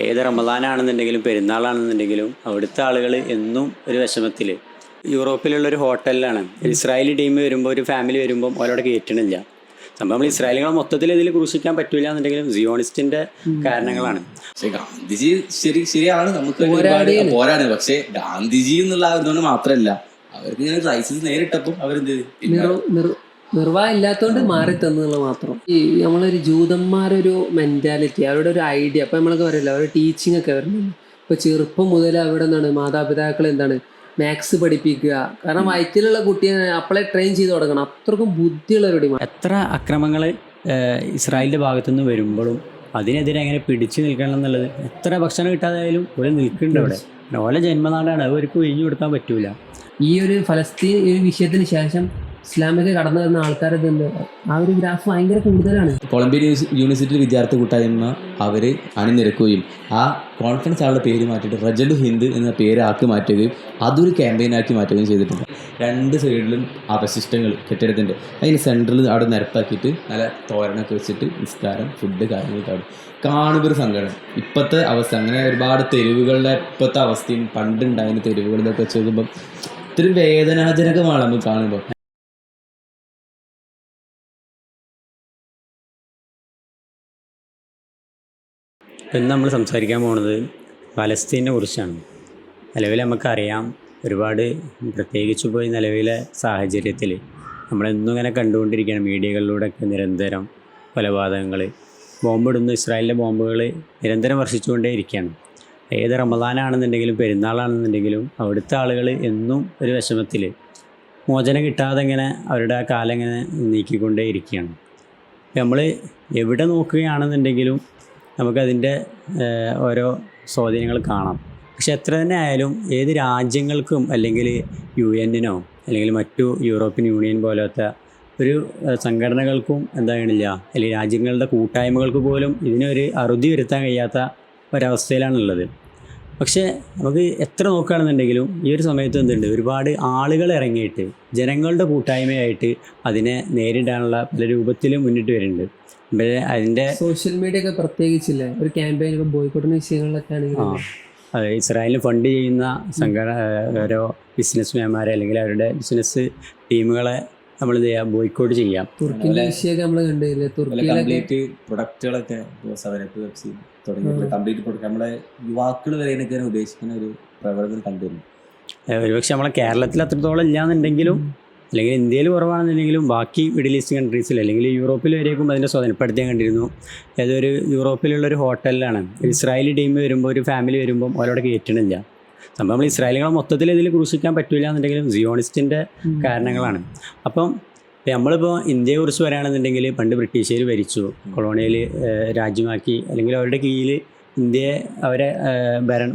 ഏത് റമദാനാണെന്നുണ്ടെങ്കിലും പെരുന്നാളാണെന്നുണ്ടെങ്കിലും അവിടുത്തെ ആളുകൾ എന്നും ഒരു വിഷമത്തിൽ. യൂറോപ്പിലുള്ളൊരു ഹോട്ടലിലാണ് ഇസ്രായേലി ടീം വരുമ്പോൾ, ഒരു ഫാമിലി വരുമ്പോൾ അവരവിടെ കയറ്റണില്ല. സംഭവം നമ്മൾ ഇസ്രായേലികളെ മൊത്തത്തിൽ ഇതിൽ ക്രൂശിക്കാൻ പറ്റൂല എന്നുണ്ടെങ്കിലും സിയോണിസ്റ്റിന്റെ കാരണങ്ങളാണ്. പക്ഷെ ഗാന്ധിജി ശരിയാണ്, നമുക്ക് പോരാണ്. പക്ഷെ ഗാന്ധിജി എന്നുള്ള ഇതുകൊണ്ട് മാത്രമല്ല, അവർക്ക് ഇങ്ങനെ ക്രൈസിസ് നേരിട്ടപ്പം അവരെന്ത് നിർവാഹമില്ലാത്തതുകൊണ്ട് മാറി തന്നുള്ള മാത്രം. ഈ നമ്മളൊരു ജൂതന്മാരൊരു മെന്റാലിറ്റി, അവരുടെ ഒരു ഐഡിയ, അപ്പൊ നമ്മളൊക്കെ പറയില്ല, അവരുടെ ടീച്ചിങ് ഒക്കെ വരുന്നില്ല. ഇപ്പൊ ചെറുപ്പം മുതൽ അവിടെ എന്താണ് മാതാപിതാക്കൾ എന്താണ് മാത്സ് പഠിപ്പിക്കുക. കാരണം വയറ്റിലുള്ള കുട്ടിയെ അപ്പളെ ട്രെയിൻ ചെയ്ത് തുടങ്ങണം. അത്രക്കും ബുദ്ധിയുള്ളവരുടെ. എത്ര അക്രമങ്ങൾ ഇസ്രായേലിൻ്റെ ഭാഗത്തുനിന്ന് വരുമ്പോഴും അതിനെതിരെ എങ്ങനെ പിടിച്ചു നിൽക്കണം എന്നുള്ളത്, എത്ര ഭക്ഷണം കിട്ടാതായാലും ഒരു നിൽക്കുന്നുണ്ട് അവിടെ. ഓല ജന്മനാടാണ്, അവർക്ക് ഒഴിഞ്ഞു കൊടുക്കാൻ പറ്റൂല. ഈ ഒരു ഫലസ്തീൻ ഈ വിഷയത്തിന് ശേഷം ഇസ്ലാമിക കടന്നു വരുന്ന ആൾക്കാരത് ആ ഒരു ഗ്രാഫ് ഭയങ്കര കൂടുതലാണ്. കൊളംബിയ യൂണിവേഴ്സിറ്റി വിദ്യാർത്ഥി കൂട്ടായ്മ അവർ അണിനിരക്കുകയും ആ കോൺഫറൻസ് ആളുടെ പേര് മാറ്റിയിട്ട് റജലു ഹിന്ദ് എന്ന പേരാക്കി മാറ്റുകയും അതൊരു ക്യാമ്പയിനാക്കി മാറ്റുകയും ചെയ്തിട്ടുണ്ട്. രണ്ട് സൈഡിലും അവശിഷ്ടങ്ങൾ കെട്ടിടത്തിൻ്റെ അതിന് സെൻറ്ററിൽ അവിടെ നിരപ്പാക്കിയിട്ട് നല്ല തോരണൊക്കെ വെച്ചിട്ട് നിസ്കാരം, ഫുഡ്, കാര്യങ്ങളൊക്കെ കാണുമ്പോൾ ഒരു സങ്കടം. ഇപ്പോഴത്തെ അവസ്ഥ അങ്ങനെ ഒരുപാട് തെരുവുകളുടെ ഇപ്പോഴത്തെ അവസ്ഥയും പണ്ടുണ്ടായിരുന്ന തെരുവുകളിലൊക്കെ വെച്ച് നോക്കുമ്പോൾ ഇത്തിരി വേദനാജനകമാണ് നമുക്ക് കാണുമ്പോൾ. ഇന്ന് നമ്മൾ സംസാരിക്കാൻ പോകുന്നത് പലസ്തീനെ കുറിച്ചാണ്. നിലവിൽ നമുക്കറിയാം, ഒരുപാട് പ്രത്യേകിച്ച് പോയി നിലവിലെ സാഹചര്യത്തിൽ നമ്മളെന്നും ഇങ്ങനെ കണ്ടുകൊണ്ടിരിക്കുകയാണ് മീഡിയകളിലൂടെയൊക്കെ നിരന്തരം കൊലപാതകങ്ങൾ, ബോംബിടുന്നു. ഇസ്രായേലിലെ ബോംബുകൾ നിരന്തരം വർഷിച്ചുകൊണ്ടേ ഇരിക്കുകയാണ്. ഏത് റമദാനാണെന്നുണ്ടെങ്കിലും പെരുന്നാളാണെന്നുണ്ടെങ്കിലും അവിടുത്തെ ആളുകൾ എന്നും ഒരു വിഷമത്തിൽ, മോചനം കിട്ടാതെ ഇങ്ങനെ അവരുടെ ആ കാലം ഇങ്ങനെ നീക്കിക്കൊണ്ടേ ഇരിക്കുകയാണ്. നമ്മൾ എവിടെ നോക്കുകയാണെന്നുണ്ടെങ്കിലും നമുക്കതിൻ്റെ ഓരോ സ്വാധീനങ്ങൾ കാണാം. പക്ഷെ എത്ര തന്നെ ആയാലും ഏത് രാജ്യങ്ങൾക്കും അല്ലെങ്കിൽ UN-നോ അല്ലെങ്കിൽ മറ്റു യൂറോപ്യൻ യൂണിയൻ പോലത്തെ ഒരു സംഘടനകൾക്കും എന്താണില്ല, അല്ലെങ്കിൽ രാജ്യങ്ങളുടെ കൂട്ടായ്മകൾക്ക് പോലും ഇതിനൊരു അറുതി വരുത്താൻ കഴിയാത്ത ഒരവസ്ഥയിലാണുള്ളത്. പക്ഷേ നമുക്ക് എത്ര നോക്കുകയാണെന്നുണ്ടെങ്കിലും ഈ ഒരു സമയത്ത് എന്തുണ്ട്, ഒരുപാട് ആളുകൾ ഇറങ്ങിയിട്ട് ജനങ്ങളുടെ കൂട്ടായ്മയായിട്ട് അതിനെ നേരിടാനുള്ള പല രൂപത്തിലും മുന്നിട്ട് വരുന്നുണ്ട്. അതിൻ്റെ സോഷ്യൽ മീഡിയ ഒക്കെ പ്രത്യേകിച്ചില്ല ഒരു ക്യാമ്പയിൻ ബോയ്ക്കോട്ടിന് വിഷയങ്ങളിലൊക്കെ ആണെങ്കിൽ അതെ, ഇസ്രായേലിന് ഫണ്ട് ചെയ്യുന്ന ഓരോ ബിസിനസ്മാൻമാരെ അല്ലെങ്കിൽ അവരുടെ ബിസിനസ് ടീമുകളെ നമ്മൾ എന്ത് ചെയ്യാം, ബോയ്ക്കോട്ട് ചെയ്യാം. തുർക്കിന്റെ വിഷയമൊക്കെ നമ്മൾ കണ്ടില്ലേ, കംപ്ലീറ്റ് പ്രൊഡക്റ്റുകളൊക്കെ തുടങ്ങിയ കംപ്ലീറ്റ് പ്രൊഡക്റ്റ് നമ്മുടെ യുവാക്കൾ വരെ ഉദ്ദേശിക്കുന്ന ഒരു പ്രവർത്തനം കണ്ടുവരുന്നു. ഒരുപക്ഷെ നമ്മളെ കേരളത്തിൽ അത്രത്തോളം ഇല്ലാന്നുണ്ടെങ്കിലും അല്ലെങ്കിൽ ഇന്ത്യയിൽ കുറവാണെന്നുണ്ടെങ്കിലും ബാക്കി മിഡിൽ ഈസ്റ്റ് കൺട്രീസിൽ അല്ലെങ്കിൽ യൂറോപ്പിൽ വരേക്കും അതിൻ്റെ സ്വാധീനം. ഇപ്പോഴത്തെ ഞാൻ കണ്ടിരുന്നു, ഏതൊരു യൂറോപ്പിലുള്ളൊരു ഹോട്ടലിലാണ് ഇസ്രായേലി ടീം വരുമ്പോൾ, ഒരു ഫാമിലി വരുമ്പോൾ അവരവിടെ കയറ്റണില്ല. സംഭവം നമ്മൾ ഇസ്രായേലികളെ മൊത്തത്തിൽ ഇതിൽ ക്രൂശിക്കാൻ പറ്റില്ല എന്നുണ്ടെങ്കിലും സിയോണിസ്റ്റിൻ്റെ കാരണങ്ങളാണ്. അപ്പം നമ്മളിപ്പോൾ ഇന്ത്യയെ കുറിച്ച് പറയുകയാണെന്നുണ്ടെങ്കിൽ പണ്ട് ബ്രിട്ടീഷുകാർ ഭരിച്ചു, കൊളോണിയൽ രാജ്യമാക്കി, അല്ലെങ്കിൽ അവരുടെ കീഴിൽ ഇന്ത്യയെ അവരെ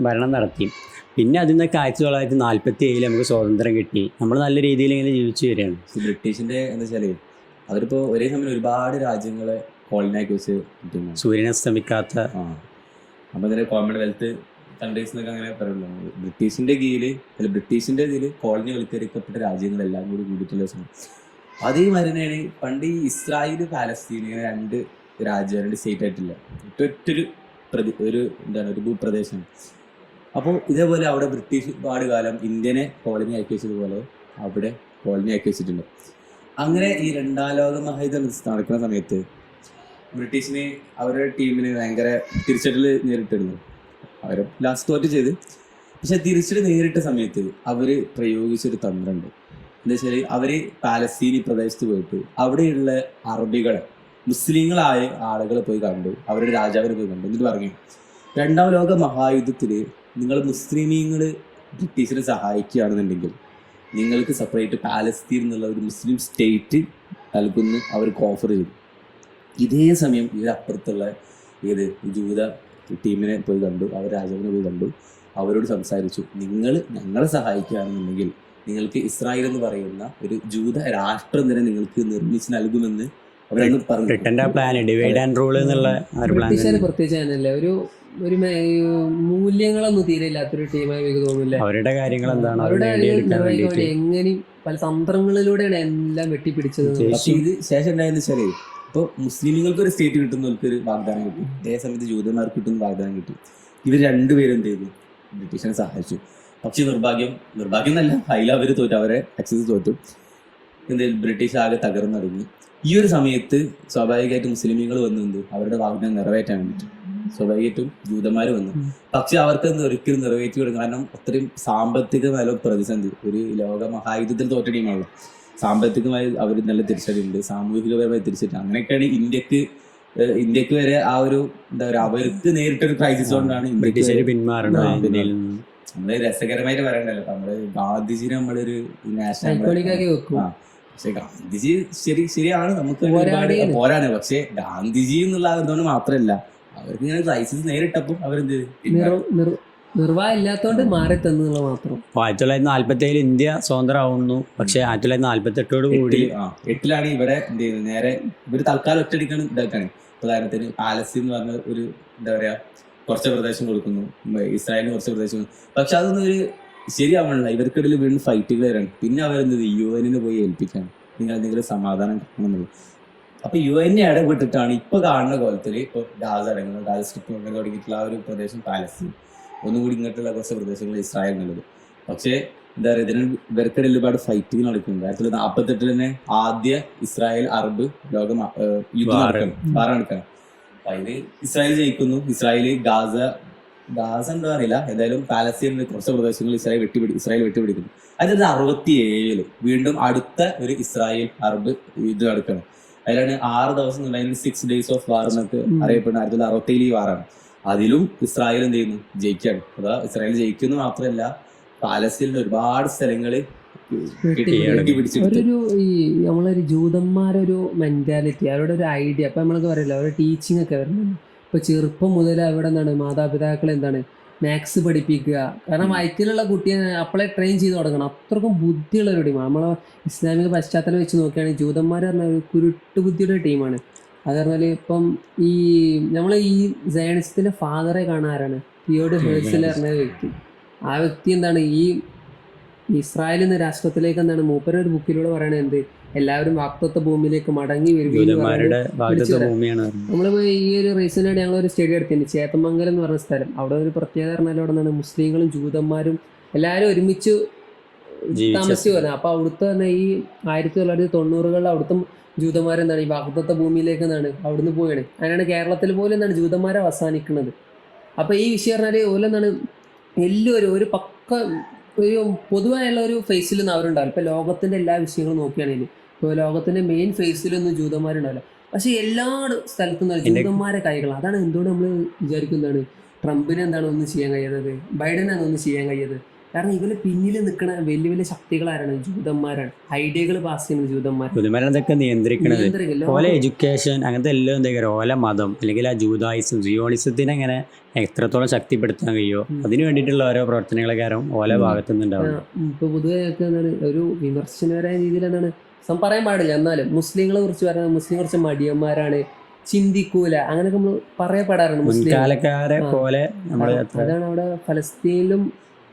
ഭരണം നടത്തി. പിന്നെ അതിൽ നിന്നൊക്കെ 1947 നമുക്ക് സ്വാതന്ത്ര്യം കിട്ടി. നമ്മൾ നല്ല രീതിയിൽ ഇങ്ങനെ ജീവിച്ചു വരികയാണ്. ബ്രിട്ടീഷിൻ്റെ എന്താ വെച്ചാൽ അവരിപ്പോൾ ഒരേ സമയം ഒരുപാട് രാജ്യങ്ങളെ കോളനിയാക്കി വെച്ച് കിട്ടുന്നു, സൂര്യനെ അസ്തമിക്കാത്ത. അപ്പോൾ ഇതിൻ്റെ കോമൺവെൽത്ത് കൺട്രീസ് എന്നൊക്കെ അങ്ങനെ പറയുള്ളൂ. ബ്രിട്ടീഷിൻ്റെ കീഴിൽ അല്ല ബ്രിട്ടീഷിൻ്റെ ഇതിൽ കോളനിവൽക്കരിക്കപ്പെട്ട രാജ്യങ്ങളെല്ലാം കൂടി കൂടിയിട്ടുള്ള സമയം. അതേ മരുന്നാണ് പണ്ട് ഈ ഇസ്രായേൽ, പാലസ്തീൻ ഇങ്ങനെ രണ്ട് രാജ്യം, രണ്ട് സ്റ്റേറ്റ് ആയിട്ടില്ല, ഒരു ഒരു ഭൂപ്രദേശം. അപ്പോൾ ഇതേപോലെ അവിടെ ബ്രിട്ടീഷ് ഒരുപാട് കാലം ഇന്ത്യനെ കോളനി ആക്കി വെച്ചതുപോലെ അവിടെ കോളനി ആക്കി വെച്ചിട്ടുണ്ട്. അങ്ങനെ ഈ രണ്ടാം ലോക മഹായുദ്ധം നടക്കുന്ന സമയത്ത് ബ്രിട്ടീഷിന് അവരുടെ ടീമിന് ഭയങ്കര തിരിച്ചടിൽ നേരിട്ടിരുന്നു. അവർ ലാസ്റ്റ് തോറ്റ് ചെയ്ത്. പക്ഷെ തിരിച്ചടി നേരിട്ട സമയത്ത് അവർ പ്രയോഗിച്ചൊരു തന്ത്രമുണ്ട്. എന്താ വെച്ചാൽ അവർ പാലസ്തീനി പ്രദേശത്ത് പോയിട്ട് അവിടെയുള്ള അറബികളെ, മുസ്ലിങ്ങളായ ആളുകളെ പോയി കണ്ടു, അവരുടെ രാജാവിനെ പോയി കണ്ടു. എന്നിട്ട് പറഞ്ഞു, രണ്ടാം ലോക മഹായുദ്ധത്തിൽ നിങ്ങൾ മുസ്ലിമീങ്ങൾ ബ്രിട്ടീഷിനെ സഹായിക്കുകയാണെന്നുണ്ടെങ്കിൽ നിങ്ങൾക്ക് സെപ്പറേറ്റ് പാലസ്തീൻ എന്നുള്ള ഒരു മുസ്ലിം സ്റ്റേറ്റ് നൽകുന്നു അവർക്ക് ഓഫർ ചെയ്തു. ഇതേ സമയം ഇതിനപ്പുറത്തുള്ള ജൂത ടീമിനെ പോയി കണ്ടു, അവർ രാജാവിനെ പോയി കണ്ടു, അവരോട് സംസാരിച്ചു, നിങ്ങൾ ഞങ്ങളെ സഹായിക്കുകയാണെന്നുണ്ടെങ്കിൽ നിങ്ങൾക്ക് ഇസ്രായേൽ എന്ന് പറയുന്ന ഒരു ജൂത രാഷ്ട്രം തന്നെ നിങ്ങൾക്ക് നിർമ്മിച്ച് നൽകുമെന്ന് അവരൊന്നും പറഞ്ഞു. പ്രത്യേകിച്ച് ഒരു മൂല്യങ്ങളൊന്നും തീരെ ഇല്ലാത്തൊരു ടീമായി എനിക്ക് തോന്നുന്നില്ല. അവരുടെ കാര്യങ്ങൾ എന്താണ്, അവരുടെ എങ്ങനെയും പല തന്ത്രങ്ങളിലൂടെയാണ് എല്ലാം വെട്ടിപ്പിടിച്ചത്. ഇത് ശേഷം ഉണ്ടായെന്ന് വെച്ചാൽ ഇപ്പോൾ മുസ്ലിങ്ങൾക്ക് ഒരു സ്റ്റേറ്റ് കിട്ടുന്നവർക്ക് ഒരു വാഗ്ദാനം കിട്ടി, അതേ സമയത്ത് ജൂതന്മാർക്ക് കിട്ടുന്ന വാഗ്ദാനം കിട്ടി. ഇവർ രണ്ടുപേരും എന്ത് ചെയ്തു, ബ്രിട്ടീഷിനെ സഹായിച്ചു. പക്ഷെ നിർഭാഗ്യം എന്നല്ല, അതിൽ അവർ തോറ്റു, അവരെ ആക്സസ് തോറ്റു. ബ്രിട്ടീഷ് ആകെ തകർന്നടങ്ങി. ഈ ഒരു സമയത്ത് സ്വാഭാവികമായിട്ടും മുസ്ലിമീങ്ങൾ വന്നു അവരുടെ വാഗ്ദാനം നിറവേറ്റാൻ വേണ്ടിയിട്ട് സ്വാഭാവികമായിട്ടും ജൂതന്മാർ വന്നു. പക്ഷെ അവർക്ക് ഒരിക്കലും നിറവേറ്റി കൊടുക്കും. കാരണം അത്രയും സാമ്പത്തികമായ പ്രതിസന്ധി, ഒരു ലോക മഹായുദ്ധത്തിൽ തോറ്റ ടീമാണല്ലോ. സാമ്പത്തികമായി അവർ നല്ല തിരിച്ചടിയുണ്ട്, സാമൂഹികപരമായി തിരിച്ചടി. അങ്ങനെയൊക്കെയാണ് ഇന്ത്യക്ക് വരെ ആ ഒരു എന്താ പറയുക, അവർക്ക് നേരിട്ടൊരു ക്രൈസിസ് കൊണ്ടാണ് ബ്രിട്ടീഷുകാർ പിന്മാറണം. നമ്മള് രസകരമായിട്ട് പറയണ്ടല്ലോ, നമ്മള് ഗാന്ധിജിനെ നമ്മളൊരു നാഷണൽ, പക്ഷെ ഗാന്ധിജി ശരിയാണ്, നമുക്ക് പോരാണ്. പക്ഷെ ഗാന്ധിജി എന്നുള്ള ഇതുകൊണ്ട് മാത്രമല്ല, അവർക്ക് ഇങ്ങനെ ക്രൈസിസ് നേരിട്ടപ്പോൾ അവരെന്ത് നിർവാഹം ഇല്ലാത്തോണ്ട് മാറി തന്നുള്ള മാത്രം. 1947 ഇന്ത്യ സ്വതന്ത്രമാവുന്നു. പക്ഷെ 1948 കൂടി 8 ഇവിടെ എന്ത് ചെയ്യുന്നത്, നേരെ ഇവര് തൽക്കാലം ഒറ്റടിക്കാണ് ഇതാക്കാണ്. ഉദാഹരണത്തിന് പാലസ്തീൻ എന്ന് പറഞ്ഞ ഒരു എന്താ പറയാ കുറച്ച് പ്രദേശം കൊടുക്കുന്നു, ഇസ്രായേലിന് കുറച്ച് പ്രദേശം. പക്ഷെ അതൊന്നും ഒരു ശരിയാവണില്ല. ഇവർക്കിടയിൽ വീണ്ടും ഫൈറ്റുകൾ വരാണ്. പിന്നെ അവരെന്ത് UN പോയി ഏൽപ്പിക്കാണ്, നിങ്ങൾ എന്തെങ്കിലും സമാധാനം കാണുന്നുള്ളൂ. അപ്പൊ UN ഇടപെട്ടിട്ടാണ് ഇപ്പൊ കാണുന്ന കോലത്തിൽ ഇപ്പൊ ഗാസ അടങ്ങുന്നത്, ഗാസ സ്ട്രിപ്പ് അങ്ങനെ തുടങ്ങിയിട്ടുള്ള ആ ഒരു പ്രദേശം പാലസ്തീൻ, ഒന്നുകൂടി ഇങ്ങോട്ടുള്ള കുറച്ച് പ്രദേശങ്ങൾ ഇസ്രായേൽ എന്നുള്ളത്. പക്ഷേ എന്താ പറയുക, ഇതിന് ഇവർക്കിടയിൽ ഒരുപാട് ഫൈറ്റിങ് നടക്കുന്നുണ്ട്. 1948 തന്നെ ആദ്യ ഇസ്രായേൽ അറബ് ലോകം യുദ്ധം നടക്കണം. അപ്പൊ അതില് ഇസ്രായേൽ ജയിക്കുന്നു. ഗാസ എന്താ അറിയില്ല, ഏതായാലും പാലസ്തീനിലെ കുറച്ച് പ്രദേശങ്ങൾ ഇസ്രായേൽ വെട്ടിപ്പിടിക്കുന്നു. 1967 വീണ്ടും അടുത്ത ഒരു ഇസ്രായേൽ അറബ് യുദ്ധം നടക്കണം. അതിലാണ് 6 ദിവസം 6 days ഓഫ് വാർ എന്നൊക്കെ അറിയപ്പെടുന്ന 1967 ഈ വാറാണ്. അതിലും ഇസ്രായേൽ എന്ത് ചെയ്യുന്നു, ജയിക്കാണ്. അതാ ഇസ്രായേൽ ജയിക്കുന്നു മാത്രമല്ല, പാലസ്തീനിൽ ഒരുപാട് സ്ഥലങ്ങള് ഒരു ഈ നമ്മളൊരു ജൂതന്മാരൊരു മെന്റാലിറ്റി, അവരുടെ ഒരു ഐഡിയ, അപ്പൊ നമ്മൾക്ക് പറയില്ല, അവരുടെ ടീച്ചിങ് ഒക്കെ വരുന്നുണ്ട്. ഇപ്പൊ ചെറുപ്പം മുതൽ അവിടെ എന്താണ് മാതാപിതാക്കൾ എന്താണ് മാത്സ് പഠിപ്പിക്കുക. കാരണം വയറ്റിലുള്ള കുട്ടിയെ അപ്പോളെ ട്രെയിൻ ചെയ്ത് തുടങ്ങണം. അത്രക്കും ബുദ്ധിയുള്ള ഒരു ടീമാണ്. നമ്മളെ ഇസ്ലാമിക പശ്ചാത്തലം വെച്ച് നോക്കുകയാണെങ്കിൽ ജൂതന്മാർ പറഞ്ഞ ഒരു കുരുട്ട് ബുദ്ധിയുടെ ടീമാണ്. അത് പറഞ്ഞാൽ ഇപ്പം ഈ നമ്മൾ ഈ സയൻസിന്റെ ഫാദറെ കാണാറാണ് തിയോഡ് ഹേഴ്സൽ പറഞ്ഞ വ്യക്തി. ആ വ്യക്തി എന്താണ് ഈ ഇസ്രായേൽ എന്ന രാഷ്ട്രത്തിലേക്ക് എന്താണ് മൂപ്പര ഒരു ബുക്കിലൂടെ പറയണത്, എന്ത് എല്ലാവരും വാഗ്ദത്ത ഭൂമിയിലേക്ക് മടങ്ങി വരികയും. നമ്മളിപ്പോൾ ഈ ഒരു റീസെൻ്റായിട്ട് ഞങ്ങളൊരു സ്റ്റഡി എടുത്തിട്ടുണ്ട്, ചേത്തമംഗലം എന്ന് പറഞ്ഞ സ്ഥലം. അവിടെ ഒരു പ്രത്യേകത പറഞ്ഞാൽ അവിടെ നിന്നാണ് മുസ്ലിങ്ങളും ജൂതന്മാരും എല്ലാവരും ഒരുമിച്ച് താമസിച്ചു വരുന്നത്. അപ്പോൾ അവിടുത്തെ തന്നെ ഈ 1990-കളിൽ അവിടുത്തെ ജൂതന്മാരെന്താണ് ഈ വാഗ്ദത്ത ഭൂമിയിലേക്ക് എന്താണ് അവിടുന്ന് പോവുകയാണ്. അങ്ങനെയാണ് കേരളത്തിൽ പോലും എന്താണ് ജൂതന്മാരെ അവസാനിക്കുന്നത്. അപ്പോൾ ഈ വിഷയം പറഞ്ഞാൽ ഓരോ എന്താണ് എല്ലാവരും ഒരു പക്ക ഒരു പൊതുവായുള്ള ഒരു ഫേസിൽ നിന്ന് അവരുണ്ടാവില്ല. ഇപ്പോൾ ലോകത്തിൻ്റെ എല്ലാ വിഷയങ്ങളും നോക്കുകയാണെങ്കിൽ ഇപ്പോൾ ലോകത്തിൻ്റെ മെയിൻ ഫേസിലൊന്നും ജൂതന്മാരുണ്ടാവില്ല. പക്ഷേ എല്ലാ സ്ഥലത്തും ജൂതന്മാരെ കൈകളാണ്. അതാണ് എന്തുകൊണ്ട് നമ്മൾ വിചാരിക്കുന്നതാണ് ട്രംപിന് എന്താണ് ഒന്നും ചെയ്യാൻ കഴിയാത്തത്, ബൈഡനാണ് ഒന്നും ചെയ്യാൻ കഴിയാത്തത്. കാരണം ഇവര് പിന്നിൽ നിൽക്കുന്ന വലിയ വലിയ ശക്തികളാരാണ്? ജൂതന്മാരാണ്. ഐഡിയകൾ പാസ് ചെയ്യുന്നത് ജൂതന്മാരൊക്കെ നിയന്ത്രിക്കണത്. ഓല എഡ്യൂക്കേഷൻ അങ്ങനത്തെ എല്ലാം എന്താ ഓല മതം അല്ലെങ്കിൽ ആ ജൂതായിസം സിയോണിസത്തിനെ എങ്ങനെ എത്രത്തോളം ശക്തിപ്പെടുത്താൻ കഴിയുമോ അതിന് വേണ്ടിയിട്ടുള്ള ഓരോ പ്രവർത്തനങ്ങളൊക്കെ ഓല ഭാഗത്തുനിന്നുണ്ടാവും. ഇപ്പൊ പൊതുവെ എന്താണ് ഒരു വിമർശനപരമായ രീതിയിൽ എന്താണ് പറയാൻ പാടില്ല. എന്നാലും മുസ്ലിങ്ങളെ കുറിച്ച് പറയുന്നത് മുസ്ലിം കുറച്ച് മടിയന്മാരാണ്, ചിന്തിക്കൂല, അങ്ങനെയൊക്കെ നമ്മൾ പറയപ്പെടാറുണ്ട്. മുസ്ലിംകാലക്കാരെ പോലെ അതാണ് അവിടെ ഫലസ്തീനിലും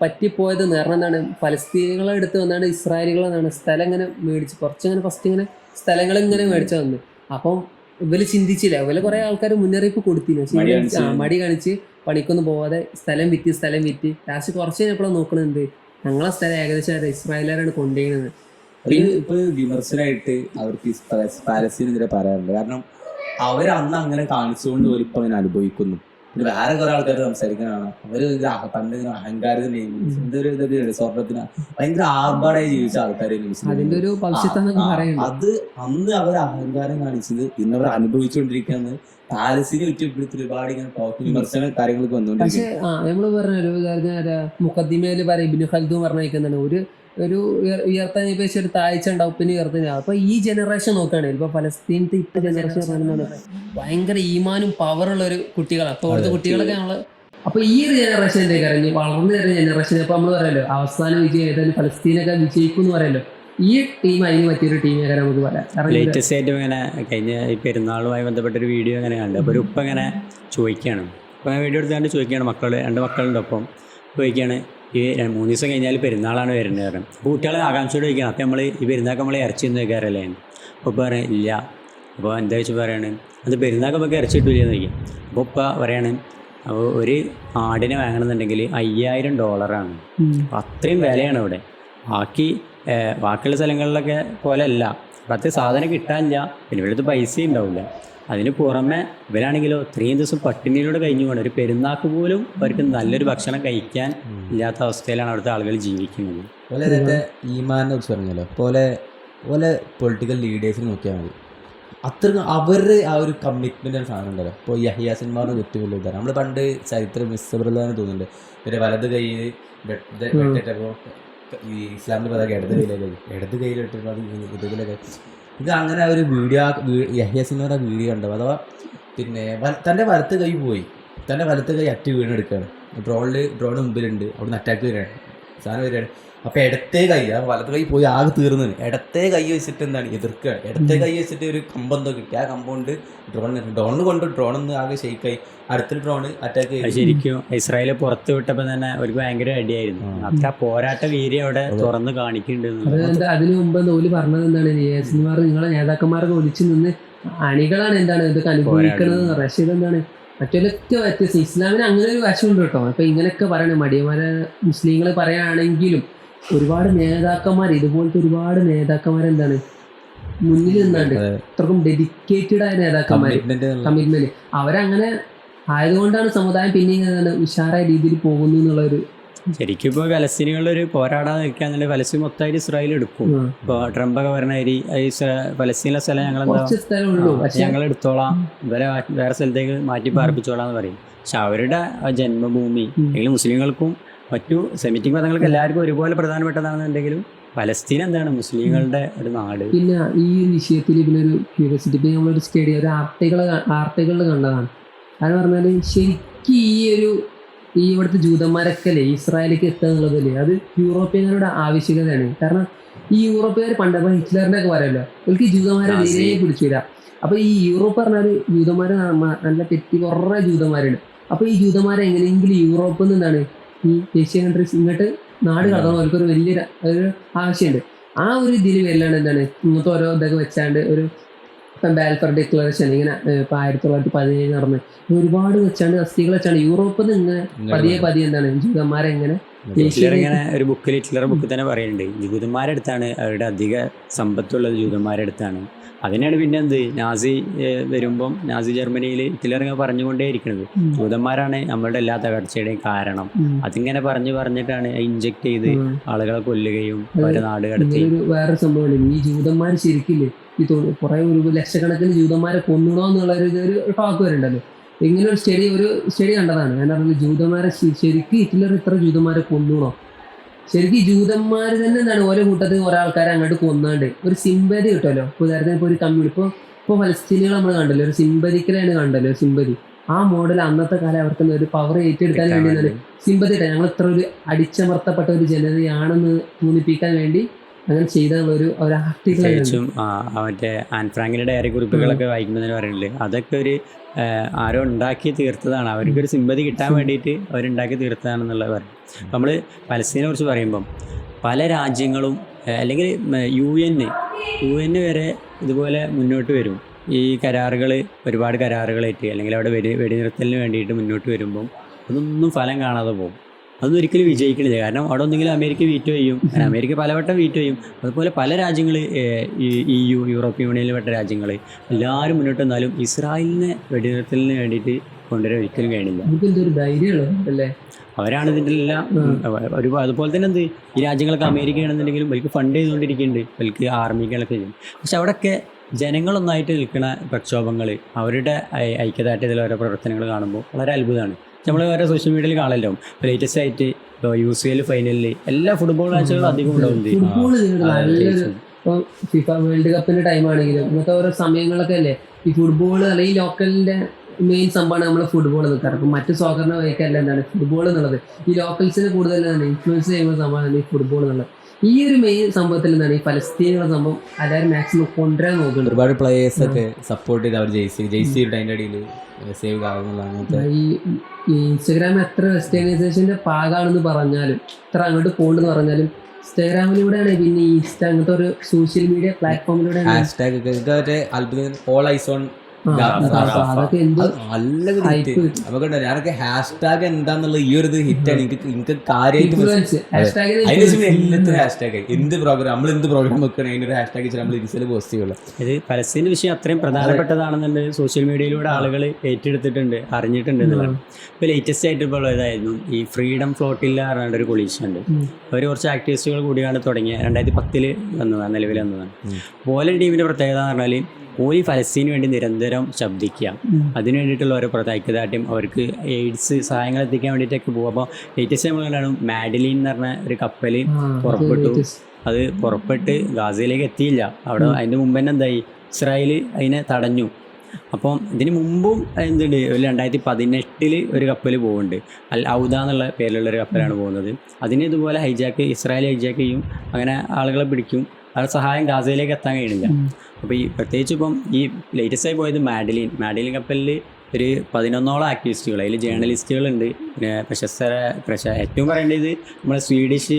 പറ്റിപ്പോയത്. കാരണം എന്താണ് ഫലസ്തീനികളെ എടുത്ത് വന്നാണ് ഇസ്രായേലികളെന്നാണ് സ്ഥലം ഇങ്ങനെ മേടിച്ച് കുറച്ചിങ്ങനെ ഫസ്റ്റ് ഇങ്ങനെ സ്ഥലങ്ങളിങ്ങനെ മേടിച്ചു വന്നു. അപ്പം ഇവര് ചിന്തിച്ചില്ല. ഇവര് കുറെ ആൾക്കാർ മുന്നറിയിപ്പ് കൊടുത്തിരുന്നു, മടി കാണിച്ച് പണിക്കൊന്നും പോവാതെ സ്ഥലം വിറ്റ് ലാസ്റ്റ് കുറച്ച് കഴിഞ്ഞപ്പോഴാണ് നോക്കണത് ഞങ്ങളെ സ്ഥലം ഏകദേശം ഇസ്രായേലുകാരാണ് കൊണ്ടുപോകുന്നത്. ഇപ്പൊ വിമർശനമായിട്ട് അവർക്ക് പാലസ്തീനെതിരെ പറയാറുണ്ട്. കാരണം അവരന്ന് അങ്ങനെ കാണിച്ചുകൊണ്ട് ഇപ്പൊ അങ്ങനെ അനുഭവിക്കുന്നു. പിന്നെ വേറെ കുറെ ആൾക്കാർ സംസാരിക്കാനാണ് അവര് പണ്ട് അഹങ്കാരത്തിന് എന്തൊരു സ്വർണത്തിന് ഭയങ്കര ആർഭാടായി ജീവിച്ച ആൾക്കാരെ അത് അന്ന് അവർ അഹങ്കാരം കാണിച്ചത് ഇന്ന് അവർ അനുഭവിച്ചുകൊണ്ടിരിക്കുകയെന്ന് പാലസ്തീനെ കുറ്റപ്പെടുത്തി ഒരുപാട് ഇങ്ങനെ വിമർശന കാര്യങ്ങളൊക്കെ വന്നുകൊണ്ടിരിക്കും. നമ്മള് പറഞ്ഞ മുഖദ്ദിമയില് പറയും ഇബ്നു ഖൽദൂൻ പറഞ്ഞിരിക്കുന്നതാണ് ഒരു ഉയർത്താൻ ഒരു താഴ്ച ഉണ്ടാവും, പിന്നെ ഉയർത്തുക. അപ്പൊ ഈ ജനറേഷൻ നോക്കുകയാണെങ്കിൽ ഇപ്പൊ ഫലസ്തീനത്തെ ഇപ്പൊ ജനറേഷൻ പറയുന്നത് ഭയങ്കര ഈമാനും പവറുള്ള ഒരു കുട്ടികളാണ്. അപ്പൊ അവിടുത്തെ കുട്ടികളൊക്കെ നമ്മള് അപ്പൊ ഈ ഒരു ജനറേഷൻ്റെ കാര്യം വളർന്നു വരുന്ന ജനറേഷൻ ഇപ്പൊ നമ്മള് പറയല്ലോ അവസാന വിജയം ഏതായാലും ഫലസ്തീനൊക്കെ വിജയിക്കും എന്ന് പറയല്ലോ. ഈ ടീം അതിന് പറ്റിയൊരു ടീമൊക്കെ നമുക്ക് പറയാം. ലേറ്റസ്റ്റ് ആയിട്ട് ഇങ്ങനെ കഴിഞ്ഞ ഈ പെരുന്നാളുമായി ബന്ധപ്പെട്ടൊരു വീഡിയോ ഇങ്ങനെ കണ്ടു. അപ്പോൾ ഒരു ഉപ്പ ഇങ്ങനെ ചോദിക്കുകയാണ്, അപ്പോൾ ഞാൻ വീഡിയോ എടുത്തുകൊണ്ട് ചോദിക്കുകയാണ്, രണ്ട് മക്കളുടെ ഒപ്പം ചോദിക്കുകയാണ് ഈ 3 ദിവസം കഴിഞ്ഞാൽ പെരുന്നാളാണ് വരുന്നത് കാരണം. അപ്പോൾ കുട്ടികളെ ആകാംക്ഷയോട് ചോദിക്കണം, അപ്പോൾ നമ്മൾ ഈ പെരുന്നാൾക്ക് നമ്മൾ ഇറച്ചി ഒന്നും വെക്കാറല്ലേ? അപ്പോൾ ഉപ്പ പറയാൻ ഇല്ല. അപ്പോൾ എന്താ വെച്ചാൽ പറയാണ് അത് പെരുന്നാൾക്ക് നമുക്ക് ഇറച്ചി കിട്ടില്ലെന്ന് ചോദിക്കും. അപ്പോൾ ഉപ്പ പറയാണ് അപ്പോൾ ഒരു ആടിനെ വാങ്ങണമെന്നുണ്ടെങ്കിൽ $5000 അത്രയും വിലയാണ് ഇവിടെ. ബാക്കിയുള്ള സ്ഥലങ്ങളിലൊക്കെ പോലെ അല്ല. അത്ര സാധനം കിട്ടാനില്ല, പിന്നെ ഇവിടുത്തെ പൈസയും ഉണ്ടാവില്ല. അതിന് പുറമെ ഇവരാണെങ്കിലോ ഇത്രയും ദിവസം പട്ടിണിയിലൂടെ കഴിഞ്ഞു പോകണം. ഒരു പെരുന്നാൾക്ക് പോലും അവർക്ക് നല്ലൊരു ഭക്ഷണം കഴിക്കാൻ ഇല്ലാത്ത അവസ്ഥയിലാണ് അവിടുത്തെ ആളുകൾ ജീവിക്കുന്നത്. പോലെ നേരത്തെ ഈമാനെ കുറിച്ച് പറഞ്ഞല്ലോ, പോലെ പൊളിറ്റിക്കൽ ലീഡേഴ്സിന് നോക്കിയാൽ മതി. അത്രയും അവരുടെ ആ ഒരു കമ്മിറ്റ്മെൻ്റ് സാധനം ഉണ്ടല്ലോ. ഇപ്പോൾ യഹ്യാ സിൻവാറിന് ഏറ്റവും വലിയ ഉദാഹരണം നമ്മൾ പണ്ട് ചരിത്രം മിസ്സബിളാന്ന് തോന്നുന്നുണ്ട്. പിന്നെ വലത് കൈ വെട്ടിട്ടപ്പോൾ ഈ ഇസ്ലാമിൻ്റെ പതാക ഇടത് കയ്യിലിട്ടിട്ട് ഇതിലൊക്കെ ഇത് അങ്ങനെ ഒരു വീഡിയോ യഹ്യാ സിൻവാർ വീഡിയോ ഉണ്ടാവും. അഥവാ പിന്നെ തൻ്റെ വലത്ത് കൈ പോയി, തൻ്റെ വലത്ത് കൈ അറ്റ് വീണെടുക്കുകയാണ്. ഡ്രോൺ മുമ്പിലുണ്ട്, അവിടുന്ന് അറ്റാക്ക് വരികയാണ്, സാധനം വരികയാണ്. അപ്പോൾ ഇടത്തേ കൈ, ആ വലത്ത് കൈ പോയി ആകെ തീർന്നത്. ഇടത്തേ കൈ വെച്ചിട്ട് എന്താണ് എതിർക്കുകയാണ്. ഇടത്തേ കൈ വെച്ചിട്ട് ഒരു കമ്പെന്തോ കിട്ടി, ആ കമ്പൗണ്ട് ഡ്രോൺ കൊണ്ട് ഡ്രോണൊന്ന് ആകെ ഷെയ്ക്കായി. അടുത്തൊരു ഡ്രോണ് അറ്റാക്ക് ചെയ്തു. ശരിക്കും ഇസ്രായേൽ പുറത്ത് വിട്ടപ്പോൾ തന്നെ അവർക്ക് ഭയങ്കര അടിയായിരുന്നു. അത്ര പോരാട്ട വീര്യം അവിടെ തുറന്ന് കാണിക്കുന്നുണ്ട്. അതിനു മുമ്പ് ഓല് പറഞ്ഞത് എന്താണ്, യേശുമാർ നിങ്ങളെ നേതാക്കന്മാരൊക്കെ ഒളിച്ചു നിന്ന് അണികളാണ് എന്താണ് ഇതൊക്കെ അനുഭവിക്കണത്. റഷ്യ എന്താണ് മറ്റൊരൊക്കെ വ്യത്യസ്തം. ഇസ്ലാമിന് അങ്ങനെ ഒരു വശമുണ്ട് കേട്ടോ. അപ്പൊ ഇങ്ങനെയൊക്കെ പറയണേ മടിയന്മാരെ മുസ്ലിങ്ങൾ പറയുകയാണെങ്കിലും ഒരുപാട് നേതാക്കന്മാർ, ഇതുപോലത്തെ ഒരുപാട് നേതാക്കന്മാരെന്താണ് മുന്നിൽ നിന്നാണ്ട് അത്രക്കും ഡെഡിക്കേറ്റഡ് ആയ നേതാക്കന്മാർ, കമ്മിറ്റ്മെന്റ്. അവരങ്ങനെ ആയതുകൊണ്ടാണ് സമുദായം പിന്നെ ഇങ്ങനെ ഉഷാറായ രീതിയിൽ പോകുന്നു എന്നുള്ളൊരു. ശരിക്കും ഇപ്പോൾ ഫലസ്തീനികളൊരു പോരാടാതെ നിൽക്കാന്നുണ്ടെങ്കിൽ ഫലസ്തീൻ മൊത്തമായിട്ട് ഇസ്രായേൽ എടുക്കും. ഇപ്പോൾ ട്രംപൊക്കെ പറഞ്ഞ ഫലസ്തീനിലെ സ്ഥലം ഞങ്ങൾ എടുത്തോളാം, വേറെ സ്ഥലത്തേക്ക് മാറ്റി പാർപ്പിച്ചോളാം എന്ന് പറയും. പക്ഷെ അവരുടെ ജന്മഭൂമി അല്ലെങ്കിൽ മുസ്ലിങ്ങൾക്കും മറ്റു സെമിറ്റിക് മതങ്ങൾക്ക് എല്ലാവർക്കും ഒരുപോലെ പ്രധാനപ്പെട്ടതാണെന്നുണ്ടെങ്കിലും ഫലസ്തീൻ എന്താണ് മുസ്ലിങ്ങളുടെ ഒരു നാട്. പിന്നെ ഈ വിഷയത്തിൽ ഇതിലൊരു ക്യൂരിയോസിറ്റി, ഇപ്പം നമ്മളൊരു സ്റ്റഡി ഒരു ആർട്ടിക്കിളിൽ കണ്ടതാണ്. അതെന്ന് പറഞ്ഞാൽ ശരിക്കും ഈ ഇവിടുത്തെ ജൂതന്മാരൊക്കെ അല്ലേ ഇസ്രായേലിലേക്ക് എത്തുക എന്നുള്ളതല്ലേ, അത് യൂറോപ്യന്മാരുടെ ആവശ്യകതയാണ്. കാരണം ഈ യൂറോപ്യന്മാർ പണ്ടപ്പോൾ ഹിറ്റ്ലറിൻ്റെ ഒക്കെ പറയുമല്ലോ, അവർക്ക് ഈ ജൂതന്മാരെ നേരെ പിടിച്ചില്ല. അപ്പോൾ ഈ യൂറോപ്പ് പറഞ്ഞാൽ ജൂതന്മാർ നല്ല തെറ്റി കുറേ ജൂതന്മാരുണ്ട്. അപ്പോൾ ഈ ജൂതന്മാരെ എങ്ങനെയെങ്കിലും യൂറോപ്പിൽ നിന്നാണ് ഈ ഏഷ്യൻ കൺട്രീസ് ഇങ്ങോട്ട് നാട് കടക്കണം, അവർക്കൊരു വലിയൊരു ആവശ്യമുണ്ട്. ആ ഒരു ഇതിൽ വരില്ലാണ് എന്താണ് ഇങ്ങനത്തെ ഓരോ ഇതൊക്കെ വെച്ചാണ്ട് ഒരു ഇപ്പം ബാൽഫർ ഡിക്ലറേഷൻ ഇങ്ങനെ ഇപ്പം 1917 നടന്ന് ഒരുപാട് വെച്ചാണ്ട് അസ്ഥികൾ വെച്ചാണ്ട് യൂറോപ്പിൽ നിന്ന് ഇങ്ങനെ പതിയെ എന്താണ് ജൂതന്മാരെ എങ്ങനെ ഹിറ്റ്ലറിങ്ങനെ ഒരു ബുക്കിൽ ഹിറ്റ്ലറുടെ ബുക്കിൽ തന്നെ പറയുന്നുണ്ട്, ജൂതന്മാരുടെ അടുത്താണ് അവരുടെ അധിക സമ്പത്തുള്ളത് ജൂതന്മാരുടെ അടുത്താണ്. അതിനാണ് പിന്നെ നാസി വരുമ്പം നാസി ജർമ്മനിയിൽ ഹിറ്റ്ലർ ഇങ്ങനെ പറഞ്ഞുകൊണ്ടേയിരിക്കുന്നത് ജൂതന്മാരാണ് നമ്മളുടെ എല്ലാ തകർച്ചയുടെയും കാരണം. അതിങ്ങനെ പറഞ്ഞിട്ടാണ് ഇൻജെക്ട് ചെയ്ത് ആളുകളെ കൊല്ലുകയും അവരുടെ നാട് കടത്തി. വേറെ സംഭവം ഈ ജൂതന്മാർ ശരിക്കില്ലേ ഈ കുറെ ഒരു ലക്ഷക്കണക്കിന് ജൂതന്മാരെ കൊന്നണോ എന്നുള്ള ഒരു ടോക്ക് വരുന്നുണ്ടല്ലോ. ഇങ്ങനെ ഒരു സ്റ്റഡി കണ്ടതാണ്. ഞാൻ പറഞ്ഞത് ജൂതന്മാരെ ശരിക്കും ഹിറ്റ്ലർ ഇത്ര ജൂതന്മാരെ കൊന്നണോ, ശരിക്കും ജൂതന്മാർ തന്നെ എന്താണ് ഓരോ കൂട്ടത്തിൽ കുറെ ആൾക്കാരെ അങ്ങോട്ട് കൊന്നാണ്ട് ഒരു സിമ്പതി കിട്ടുമല്ലോ. ഉദാഹരണത്തിന് ഇപ്പോൾ ഒരു കമ്മ്യൂണിറ്റി ഇപ്പോൾ ഫലസ്തീനികൾ നമ്മൾ കണ്ടല്ലോ, ഒരു സിമ്പതിക്കലാണ് കണ്ടല്ലോ, ഒരു സിമ്പതി. ആ മോഡൽ അന്നത്തെ കാലം അവർക്ക് ഒരു പവർ ഏറ്റെടുക്കാൻ വേണ്ടി എന്താണ് സിമ്പതി ഇട്ടാൽ ഞങ്ങൾ ഇത്ര ഒരു അടിച്ചമർത്തപ്പെട്ട ഒരു ജനതയാണെന്ന് തോന്നിപ്പിക്കാൻ വേണ്ടി അങ്ങനെ ചെയ്തുള്ള ഒരു ആർട്ടിക്കിൾ. മറ്റേ ആൻ ഫ്രാങ്കിന്റെ ഡയറി കുറിപ്പുകളൊക്കെ വായിക്കുമ്പോൾ പറയുന്നില്ലേ, അതൊക്കെ ഒരു ആരോ ഉണ്ടാക്കി തീർത്തതാണ്, അവർക്കൊരു സിമ്പതി കിട്ടാൻ വേണ്ടിയിട്ട് അവരുണ്ടാക്കി തീർത്തതാണെന്നുള്ളത് പറയും. അപ്പം നമ്മൾ പലസ്തീനെ കുറിച്ച് പറയുമ്പം പല രാജ്യങ്ങളും അല്ലെങ്കിൽ യു എൻ വരെ ഇതുപോലെ മുന്നോട്ട് വരും. ഈ ഒരുപാട് കരാറുകളായിട്ട് അല്ലെങ്കിൽ അവിടെ വെടിനിർത്തലിന് വേണ്ടിയിട്ട് മുന്നോട്ട് വരുമ്പം അതൊന്നും ഫലം കാണാതെ പോകും. അതൊന്നും ഒരിക്കലും വിജയിക്കണില്ല. കാരണം അവിടെ ഒന്നെങ്കിലും അമേരിക്ക വീറ്റോ ചെയ്യും, അമേരിക്ക പലവട്ടം വീറ്റോ ചെയ്യും. അതുപോലെ പല രാജ്യങ്ങൾ യൂറോപ്യൻ യൂണിയനിൽ പെട്ട രാജ്യങ്ങൾ എല്ലാവരും മുന്നോട്ട് വന്നാലും ഇസ്രായേലിനെ വെടിനിർത്തലിന് വേണ്ടിയിട്ട് കൊണ്ടുവരാൻ ഒരിക്കലും കഴിയില്ല. അവരാണ് ഇതിൻ്റെ എല്ലാം അതുപോലെ തന്നെ ഈ രാജ്യങ്ങളൊക്കെ അമേരിക്കയാണെന്നുണ്ടെങ്കിലും അവർക്ക് ഫണ്ട് ചെയ്തുകൊണ്ടിരിക്കുന്നുണ്ട്, അവർക്ക് ആർമികളൊക്കെ ചെയ്യും. പക്ഷെ അവിടെയൊക്കെ ജനങ്ങളൊന്നായിട്ട് നിൽക്കുന്ന പ്രക്ഷോഭങ്ങൾ, അവരുടെ ഐക്യദാർഢ്യത്തിലെ ഓരോ പ്രവർത്തനങ്ങൾ കാണുമ്പോൾ വളരെ അത്ഭുതമാണ്. നമ്മൾ വേറെ സോഷ്യൽ മീഡിയയിൽ കാണല്ലോ, ലേറ്റസ്റ്റ് ആയിട്ട് UCL ഫൈനലിൽ എല്ലാ ഫുട്ബോൾ മാച്ചുകളും അധികം ഉണ്ടാവുന്നുണ്ട്. ഇപ്പോൾ ഫിഫ വേൾഡ് കപ്പിന്റെ ടൈം ആണെങ്കിലും ഇങ്ങനത്തെ ഓരോ സമയങ്ങളൊക്കെ അല്ലേ ഈ ഫുട്ബോൾ അല്ലെങ്കിൽ ലോക്കലിന്റെ മെയിൻ സംഭവമാണ് നമ്മൾ ഫുട്ബോൾ നിൽക്കാറ്. അപ്പം മറ്റു സോക്കറിനെ വയ്ക്കല്ല എന്താണ് ഫുട്ബോൾ എന്നുള്ളത് ഈ ലോക്കൽസിന് കൂടുതൽ ഇൻഫ്ലുവൻസ് ചെയ്യുന്ന സംഭവമാണ് ഈ ഫുട്ബോൾ എന്നുള്ളത്. ഈ ഒരു മെയിൻ സംഭവത്തിൽ എന്താണ് ഈ ഫലസ്തീനുള്ള സംഭവം എല്ലാവരും മാക്സിമം കൊണ്ടുവരാൻ നോക്കുന്നുണ്ട്. ഒരുപാട് പ്ലേയേഴ്സ് ഒക്കെ സപ്പോർട്ട് ചെയ്ത് അവർ ജെയ്സി അതിൻ്റെ അടിയിൽ സേവ് ആകുന്നതാണ്. ഈ ഇൻസ്റ്റഗ്രാം എത്ര വെസ്റ്റേണൈസേഷന്റെ ഭാഗമാണെന്ന് പറഞ്ഞാലും എത്ര അങ്ങോട്ട് പോകണ്ടെന്ന് പറഞ്ഞാലും ഇൻസ്റ്റാഗ്രാമിലൂടെയാണ് പിന്നെ ഇൻസ്റ്റ അങ്ങനത്തെ ഒരു സോഷ്യൽ മീഡിയ പ്ലാറ്റ്ഫോമിലൂടെയാണ് ഹാഷ്ടാഗ് ഓൾ ഐസ് ഓൺ അതൊക്കെ എന്ത് നല്ല ഹിറ്റ്. അപ്പൊ കണ്ടോ ഞാനൊക്കെ #, എന്താന്നുള്ള ഈ ഒരു ഹിറ്റാണ് എനിക്ക് കാര്യമായിട്ട് ഇൻഫ്ലുവൻസ് അതിനുശേഷം എല്ലാത്തിനും #. എന്ത് പ്രോഗ്രാം നമ്മൾ എന്ത് പ്രോഗ്രാം വെക്കണം അതിനൊരു # വെച്ചാൽ നമ്മൾ ഇൻസ്റ്റയിൽ പോസ്റ്റ് ചെയ്യുള്ളൂ. ഇത് പലസ്തീൻ വിഷയം അത്രയും പ്രധാനപ്പെട്ടതാണെന്നുണ്ട് സോഷ്യൽ മീഡിയയിലൂടെ ആളുകൾ ഏറ്റെടുത്തിട്ടുണ്ട്, അറിഞ്ഞിട്ടുണ്ട് എന്നുള്ളതാണ്. ഇപ്പോൾ ലേറ്റസ്റ്റ് ആയിട്ട് ഇപ്പോൾ ഇതായിരുന്നു ഈ ഫ്രീഡം ഫ്ലോട്ടില്ല പറഞ്ഞ ഒരു കൊളീഷൻ ഉണ്ട്. അവർ കുറച്ച് ആക്ടിവിസ്റ്റുകൾ കൂടിയാണ് തുടങ്ങിയത്. 2010 വന്നതാണ്, നിലവിൽ വന്നതാണ്. പോലൻ ടീമിൻ്റെ പ്രത്യേകത എന്ന് പറഞ്ഞാൽ ഓലി ഫലസ്തീന് വേണ്ടി നിരന്തരം ശബ്ദിക്കുക, അതിന് വേണ്ടിയിട്ടുള്ള ഓരോ ഐക്യദാർഢ്യം, അവർക്ക് എയ്ഡ്സ് സഹായങ്ങൾ എത്തിക്കാൻ വേണ്ടിയിട്ടൊക്കെ പോകും. അപ്പോൾ ലേറ്റസ്റ്റ് നമ്മൾ കണ്ടാണ് മാഡലിൻ എന്ന് പറഞ്ഞ ഒരു കപ്പൽ പുറപ്പെട്ടു. അത് പുറപ്പെട്ട് ഗാസയിലേക്ക് എത്തിയില്ല. അവിടെ അതിൻ്റെ മുമ്പ് തന്നെ എന്തായി, ഇസ്രായേൽ അതിനെ തടഞ്ഞു. അപ്പം ഇതിന് മുമ്പും എന്തുണ്ട്, 2018 ഒരു കപ്പൽ പോകുന്നുണ്ട്, അൽ ഔദ എന്നുള്ള പേരിലുള്ളൊരു കപ്പലാണ് പോകുന്നത്. അതിന് ഇതുപോലെ ഇസ്രായേൽ ഹൈജാക്ക് ചെയ്യും, അങ്ങനെ ആളുകളെ പിടിക്കും, അവരുടെ സഹായം ഗാസയിലേക്ക് എത്താൻ കഴിയുന്നില്ല. അപ്പോൾ ഈ പ്രത്യേകിച്ച് ഇപ്പം ഈ ലേറ്റസ്റ്റ് ആയി പോയത് മാഡലിൻ കപ്പലിൽ ഒരു 11ഓളം ആക്ടിവിസ്റ്റുകൾ, അതിൽ ജേർണലിസ്റ്റുകളുണ്ട്, പിന്നെ ഏറ്റവും പറയേണ്ടത് നമ്മളെ സ്വീഡിഷ്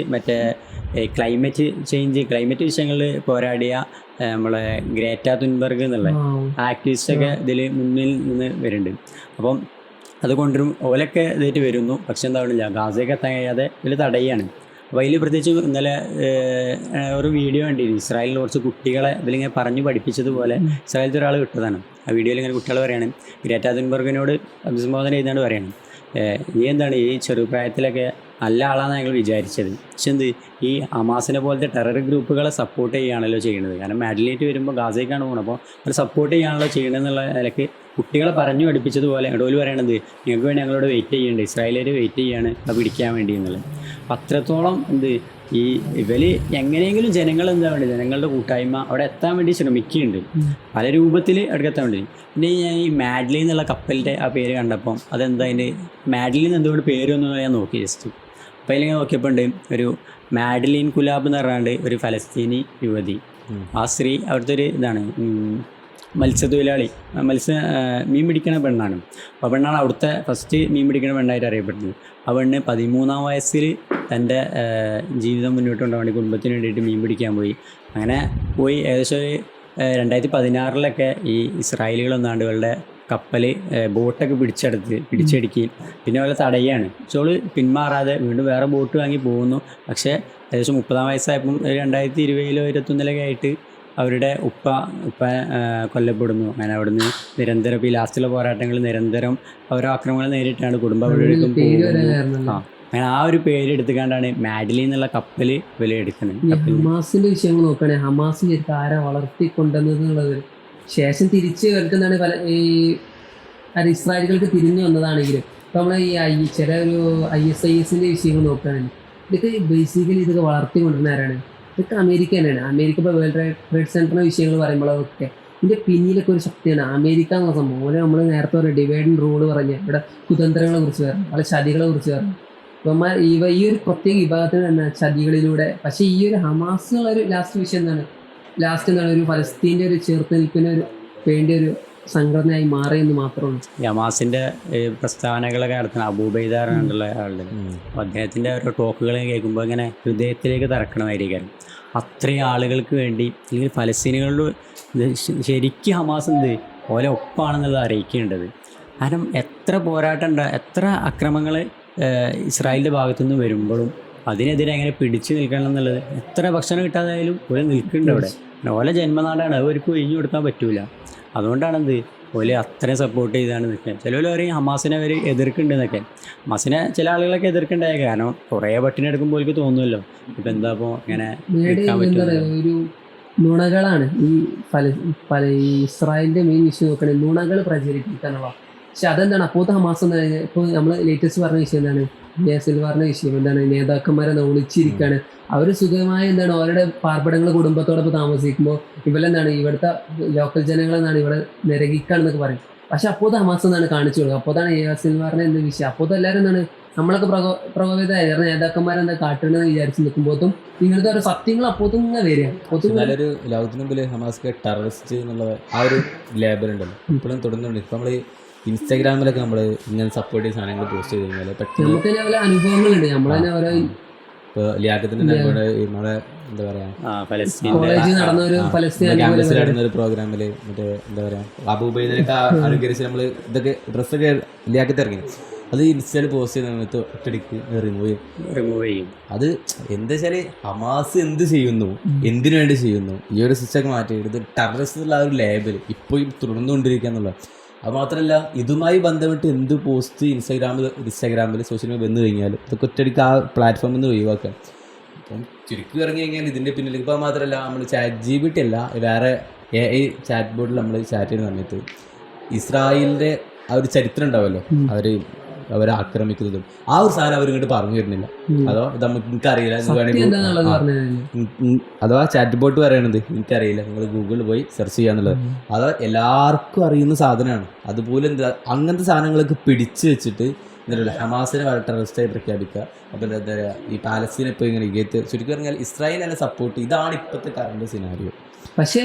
ക്ലൈമറ്റ് വിഷയങ്ങളിൽ പോരാടിയ നമ്മളെ ഗ്രേറ്റ തുൻബർഗ് എന്നുള്ള ആക്ടിവിസ്റ്റൊക്കെ ഇതിൽ മുന്നിൽ നിന്ന് വരുന്നുണ്ട്. അപ്പം അത് കൊണ്ടുവരും, ഓലൊക്കെ ഇതായിട്ട് വരുന്നു. പക്ഷെ എന്താണില്ല, ഗാസയൊക്കെ എത്താൻ കഴിയാതെ ഇതിൽ തടയുകയാണ്. അപ്പോൾ അതിൽ പ്രത്യേകിച്ച് ഇന്നലെ ഒരു വീഡിയോ കണ്ടിരുന്നു, ഇസ്രായേലിൽ കുറച്ച് കുട്ടികളെ ഇതിലിങ്ങനെ പറഞ്ഞു പഠിപ്പിച്ചതുപോലെ ഇസ്രായേലത്തെ ഒരാൾ വിട്ടതാണ്. ആ വീഡിയോയിൽ ഇങ്ങനെ കുട്ടികൾ പറയണം, ഗ്രേറ്റ തുൻബർഗിനോട് അഭിസംബോധന ചെയ്തുകൊണ്ട് പറയണം, ഈ എന്താണ് ഈ ചെറുപ്രായത്തിലൊക്കെ നല്ല ആളാണ് ഞങ്ങൾ വിചാരിച്ചത്, പക്ഷെ ഈ ഹമാസിനെ പോലത്തെ ടെറർ ഗ്രൂപ്പുകളെ സപ്പോർട്ട് ചെയ്യുകയാണല്ലോ ചെയ്യുന്നത്. കാരണം മാഡലിനേറ്റ് വരുമ്പോൾ ഗാസയ്ക്കാണ് പോകുന്നത്, അപ്പോൾ അവർ സപ്പോർട്ട് ചെയ്യുകയാണല്ലോ ചെയ്യണമെന്നുള്ള നിലയ്ക്ക് കുട്ടികളെ പറഞ്ഞു പഠിപ്പിച്ചതുപോലെ ഇടോല് പറയണത്, നിങ്ങൾക്ക് വേണ്ടി ഞങ്ങളോട് വെയിറ്റ് ചെയ്യുന്നുണ്ട്, ഇസ്രായേലിൽ വെയിറ്റ് ചെയ്യാണ് അത് പിടിക്കാൻ വേണ്ടി എന്നുള്ളത്. അപ്പം അത്രത്തോളം ഈ ഇവര് എങ്ങനെയെങ്കിലും ജനങ്ങളുടെ കൂട്ടായ്മ അവിടെ എത്താൻ വേണ്ടി ശ്രമിക്കുന്നുണ്ട്, പല രൂപത്തിൽ അടുക്കെത്താൻ വേണ്ടി. പിന്നെ ഞാൻ ഈ മാഡ്ലിൻ എന്നുള്ള കപ്പലിൻ്റെ ആ പേര് കണ്ടപ്പം അതെന്താ അതിൻ്റെ മാഡ്ലിൻ എന്തുകൊണ്ട് പേരൊന്നും ഞാൻ നോക്കി ജസ്റ്റ്. അപ്പോൾ അതിലിങ്ങനെ നോക്കിയപ്പോൾ ഉണ്ട് ഒരു മാഡലിൻ കുലാബ് എന്ന് പറഞ്ഞാണ്ട് ഒരു ഫലസ്തീനി യുവതി. ആ സ്ത്രീ അവിടുത്തെ ഒരു ഇതാണ്, മത്സ്യത്തൊഴിലാളി, മീൻ പിടിക്കുന്ന പെണ്ണാണ്. അപ്പോൾ പെണ്ണാണ് അവിടുത്തെ ഫസ്റ്റ് മീൻ പിടിക്കുന്ന പെണ്ണായിട്ട് അറിയപ്പെടുന്നത്. ആ പെണ്ണ് 13-ാം വയസ്സിൽ തൻ്റെ ജീവിതം മുന്നോട്ട് കൊണ്ടുപോകാൻ വേണ്ടി കുടുംബത്തിന് വേണ്ടിയിട്ട് മീൻ പിടിക്കാൻ പോയി. അങ്ങനെ പോയി ഏകദേശം 2016 ഈ ഇസ്രായേലികളൊന്നാണ്ട് ഇവളുടെ കപ്പൽ ബോട്ടൊക്കെ പിടിച്ചെടുക്കുകയും പിന്നെ അവരെ തടയുകയാണ്. ചോള് പിന്മാറാതെ വീണ്ടും വേറെ ബോട്ട് വാങ്ങി പോകുന്നു. പക്ഷേ ഏകദേശം 30-ാം വയസ്സായപ്പം 2020-ലോ 2021-ലൊക്കെ ആയിട്ട് അവരുടെ ഉപ്പ കൊല്ലപ്പെടുന്നു. അങ്ങനെ അവിടുന്ന് നിരന്തരം ഇപ്പോൾ ഈ ലാസ്റ്റിലെ പോരാട്ടങ്ങൾ നിരന്തരം ഓരോ ആക്രമണങ്ങൾ നേരിട്ടാണ് കുടുംബം അവിടേക്കും പോകുന്നത്. അങ്ങനെ ആ ഒരു പേര് എടുത്തുകൊണ്ടാണ് മാഡലിൻ എന്നുള്ള കപ്പൽ വില എടുക്കുന്നത്. ഹമാസിന്റെ വിഷയങ്ങൾ നോക്കുകയാണെങ്കിൽ ഹമാസ് ശരിക്കും ആരെ വളർത്തിക്കൊണ്ടുവന്നുള്ളത് ശേഷം തിരിച്ച് വരുന്നതാണ് പല ഈ ഇസ്രായേലുകൾക്ക് തിരിഞ്ഞു വന്നതാണെങ്കിലും ഇപ്പം നമ്മൾ ഈ ചില ഒരു ISISന്റെ വിഷയങ്ങൾ നോക്കുകയാണെങ്കിൽ ഇതൊക്കെ ബേസിക്കലി ഇതൊക്കെ വളർത്തിക്കൊണ്ടിരുന്ന ആരാണ്? ഇതൊക്കെ അമേരിക്ക തന്നെയാണ്. അമേരിക്ക ഇപ്പോൾ വേൾഡ് ട്രേഡ് സെൻറ്ററിൻ്റെ വിഷയങ്ങൾ പറയുമ്പോഴൊക്കെ ഇതിൻ്റെ പിന്നിലൊക്കെ ഒരു ശക്തിയാണ് അമേരിക്ക എന്നുള്ള സംഭവം. അതുപോലെ നമ്മൾ നേരത്തെ ഒരു ഡിവൈഡ് ആൻഡ് റൂൾ പറഞ്ഞ ഇവിടെ കുതന്ത്രങ്ങളെ കുറിച്ച് പറഞ്ഞു, പല ചതികളെ കുറിച്ച് പറഞ്ഞു. അപ്പം ഈ ഒരു പ്രത്യേക വിഭാഗത്തിന് തന്നെ ചതികളിലൂടെ. പക്ഷേ ഈ ഒരു ഹമാസ് എന്നുള്ള ഒരു ലാസ്റ്റ് എന്താണ് ഒരു ഫലസ്തീൻ്റെ ഒരു ചെറുത്തുനിൽപ്പിന് വേണ്ടി ഒരു സംഘടനയായി മാറിയെന്ന് മാത്രമാണ്. ഹമാസിൻ്റെ പ്രസ്താവനകളൊക്കെ നടത്തുന്ന അബൂബൈദാറുള്ള ആളുടെ അദ്ദേഹത്തിൻ്റെ ഓരോ ടോക്കുകൾ കേൾക്കുമ്പോൾ ഇങ്ങനെ ഹൃദയത്തിലേക്ക് തറക്കണമായിരിക്കും. അത്രയും ആളുകൾക്ക് വേണ്ടി അല്ലെങ്കിൽ ഫലസ്തീനുകളിൽ ശരിക്കും ഹമാസ് ഓലെ ഒപ്പാണെന്നുള്ളത് അറിയിക്കേണ്ടത്. കാരണം എത്ര പോരാട്ടം എത്ര അക്രമങ്ങൾ ഇസ്രായേലിൻ്റെ ഭാഗത്തുനിന്ന് വരുമ്പോഴും അതിനെതിരെ എങ്ങനെ പിടിച്ചു നിൽക്കണം എന്നുള്ളത്, എത്ര ഭക്ഷണം കിട്ടാതായാലും ഒരു നിൽക്കുന്നുണ്ട് അവിടെ. ഓലെ ജന്മനാടാണ്, അത് അവർക്ക് ഒഴിഞ്ഞു കൊടുക്കാൻ പറ്റൂല. അതുകൊണ്ടാണ് ഓലെ അത്രയും സപ്പോർട്ട് ചെയ്താണ് നിൽക്കുന്നത്. ചിലവർ പറയും ഹമാസിനെ അവർ എതിർക്കുന്നുണ്ടെന്നൊക്കെ. ഹമാസിനെ ചില ആളുകളൊക്കെ എതിർക്കുണ്ടായ കാരണം കുറേ പട്ടിണി എടുക്കുമ്പോൾ എനിക്ക് തോന്നുമല്ലോ ഇപ്പം എന്താ ഇപ്പോൾ ഇങ്ങനെ ഒരു നുണകളാണ് ഈ ഇസ്രായേലിൻ്റെ മെയിൻ ഇഷ്യൂ നോക്കണേ, നുണകൾ പ്രചരിപ്പിക്കാനുള്ള. പക്ഷെ അതെന്താണ് അപ്പോഴത്തെ ഹമാസ് എന്ന് പറഞ്ഞാൽ ഇപ്പോൾ നമ്മൾ ലേറ്റസ്റ്റ് പറഞ്ഞ വിഷയം എന്താണ്, പറഞ്ഞ വിഷയം എന്താണ്, നേതാക്കന്മാരെ ഒളിച്ചിരിക്കുകയാണ്. അവർ സുഖമായി എന്താണ് അവരുടെ പാർപ്പിടങ്ങൾ കുടുംബത്തോടൊപ്പം താമസിക്കുമ്പോൾ ഇവരെന്താണ് ഇവിടുത്തെ ലോക്കൽ ജനങ്ങളെന്നാണ് ഇവിടെ നിരകിക്കാണെന്നൊക്കെ പറയും. പക്ഷെ അപ്പോഴത്തെ ഹമാസ് എന്നാണ് കാണിച്ചു കൊടുക്കുക. അപ്പോഴാണ് പറഞ്ഞ എന്ത് വിഷയം, അപ്പോഴത്തെ എല്ലാവരും എന്താണ് നമ്മളൊക്കെ പ്രകോപിതമായി നേതാക്കന്മാരെന്താ കാട്ടണമെന്ന് വിചാരിച്ച് നിൽക്കുമ്പോഴത്തും ഇങ്ങനത്തെ ഓരോ സത്യങ്ങൾ അപ്പോഴത്തും ഇങ്ങനെ വരിക. നല്ലൊരു ലോകത്തിന് മുമ്പിൽ ഹമാസ് ടെററിസ്റ്റ് എന്നുള്ള ആ ഒരു ലേബൽ ഉണ്ടല്ലോ ഇപ്പോഴും തുടർന്നുണ്ട്. ഇപ്പം നമ്മൾ ഇൻസ്റ്റാഗ്രാമിലൊക്കെ നമ്മൾ ഇങ്ങനെ സപ്പോർട്ട് ചെയ്യുന്ന സാധനങ്ങൾ പോസ്റ്റ് ചെയ്ത് കഴിഞ്ഞാൽ നമുക്ക് അനുഭവങ്ങളുണ്ട്. നമ്മൾ തന്നെ ഓരോ ഇപ്പോൾ ലിയാഖത്തിന്റെ നമ്മളെ എന്താ പറയാ ഫലസ്തീൻ്റെ കോളേജിൽ നടന്ന ഒരു ഫലസ്തീൻ ക്യാമ്പസിൽ നടന്ന ഒരു പ്രോഗ്രാമിൽ മറ്റേ എന്താ പറയാ അബൂബൈദിനൊക്കെ അനുകരിച്ച് നമ്മൾ ഇതൊക്കെ ഡ്രസ്സൊക്കെ ലിയാഖത്ത് ഇറങ്ങി, അത് ഇൻസ്റ്റയിൽ പോസ്റ്റ് ചെയ്യുന്ന സമയത്ത് ഒറ്റടിക്ക് റിമൂവ് ചെയ്യും. അത് എന്താ വെച്ചാല് ഹമാസ് എന്ത് ചെയ്യുന്നു, എന്തിനു വേണ്ടി ചെയ്യുന്നു, ഈ ഒരു സിസ്റ്റമൊക്കെ മാറ്റിയിട്ട് ഇത് ടെററിസ്റ്റ് എന്നുള്ള ആ ഒരു ലേബൽ ഇപ്പോഴും തുടർന്നുകൊണ്ടിരിക്കുക എന്നുള്ളത്. അത് മാത്രമല്ല ഇതുമായി ബന്ധപ്പെട്ട് എന്ത് പോസ്റ്റ് ഇൻസ്റ്റാഗ്രാമിൽ സോഷ്യൽ മീഡിയ വന്നു കഴിഞ്ഞാലും ഇതൊക്കെ ഒറ്റടിക്ക് ആ പ്ലാറ്റ്ഫോമിൽ നിന്ന് ഒഴിവാക്കുക. അപ്പം ചുരുക്കി ഇറങ്ങി കഴിഞ്ഞാൽ ഇതിൻ്റെ പിന്നിൽ ഇപ്പോൾ മാത്രമല്ല നമ്മൾ ChatGPT അല്ല വേറെ AI ചാറ്റ് ബോർഡിൽ നമ്മൾ ചാറ്റ് ചെയ്യുന്ന സമയത്ത് ഇസ്രായേലിൻ്റെ ആ ഒരു ചരിത്രം ഉണ്ടാവുമല്ലോ, അവരെ ആക്രമിക്കുന്നതും ആ ഒരു സാധനം അവർ ഇങ്ങോട്ട് പറഞ്ഞു വരുന്നില്ല. അതോ എനിക്കറിയില്ല, അഥവാ ചാറ്റ് ബോട്ട് പറയണത് എനിക്കറിയില്ല, നിങ്ങൾ ഗൂഗിളിൽ പോയി സെർച്ച് ചെയ്യാന്നുള്ളത്. അതോ എല്ലാവർക്കും അറിയുന്ന സാധനമാണ്. അതുപോലെ എന്താ അങ്ങനത്തെ സാധനങ്ങളൊക്കെ പിടിച്ചു വെച്ചിട്ട് എന്താ ഹമാസിനെ ടെററിസ്റ്റായി പ്രഖ്യാപിക്കുക. അപ്പോൾ എന്താ പറയുക, ഈ പാലസ്തീനെ ഇപ്പോൾ ഇങ്ങനെ ചുരുക്കി പറഞ്ഞാൽ ഇസ്രായേലിനെ സപ്പോർട്ട്, ഇതാണ് ഇപ്പോഴത്തെ കറണ്ട് സിനാരിയോ. പക്ഷേ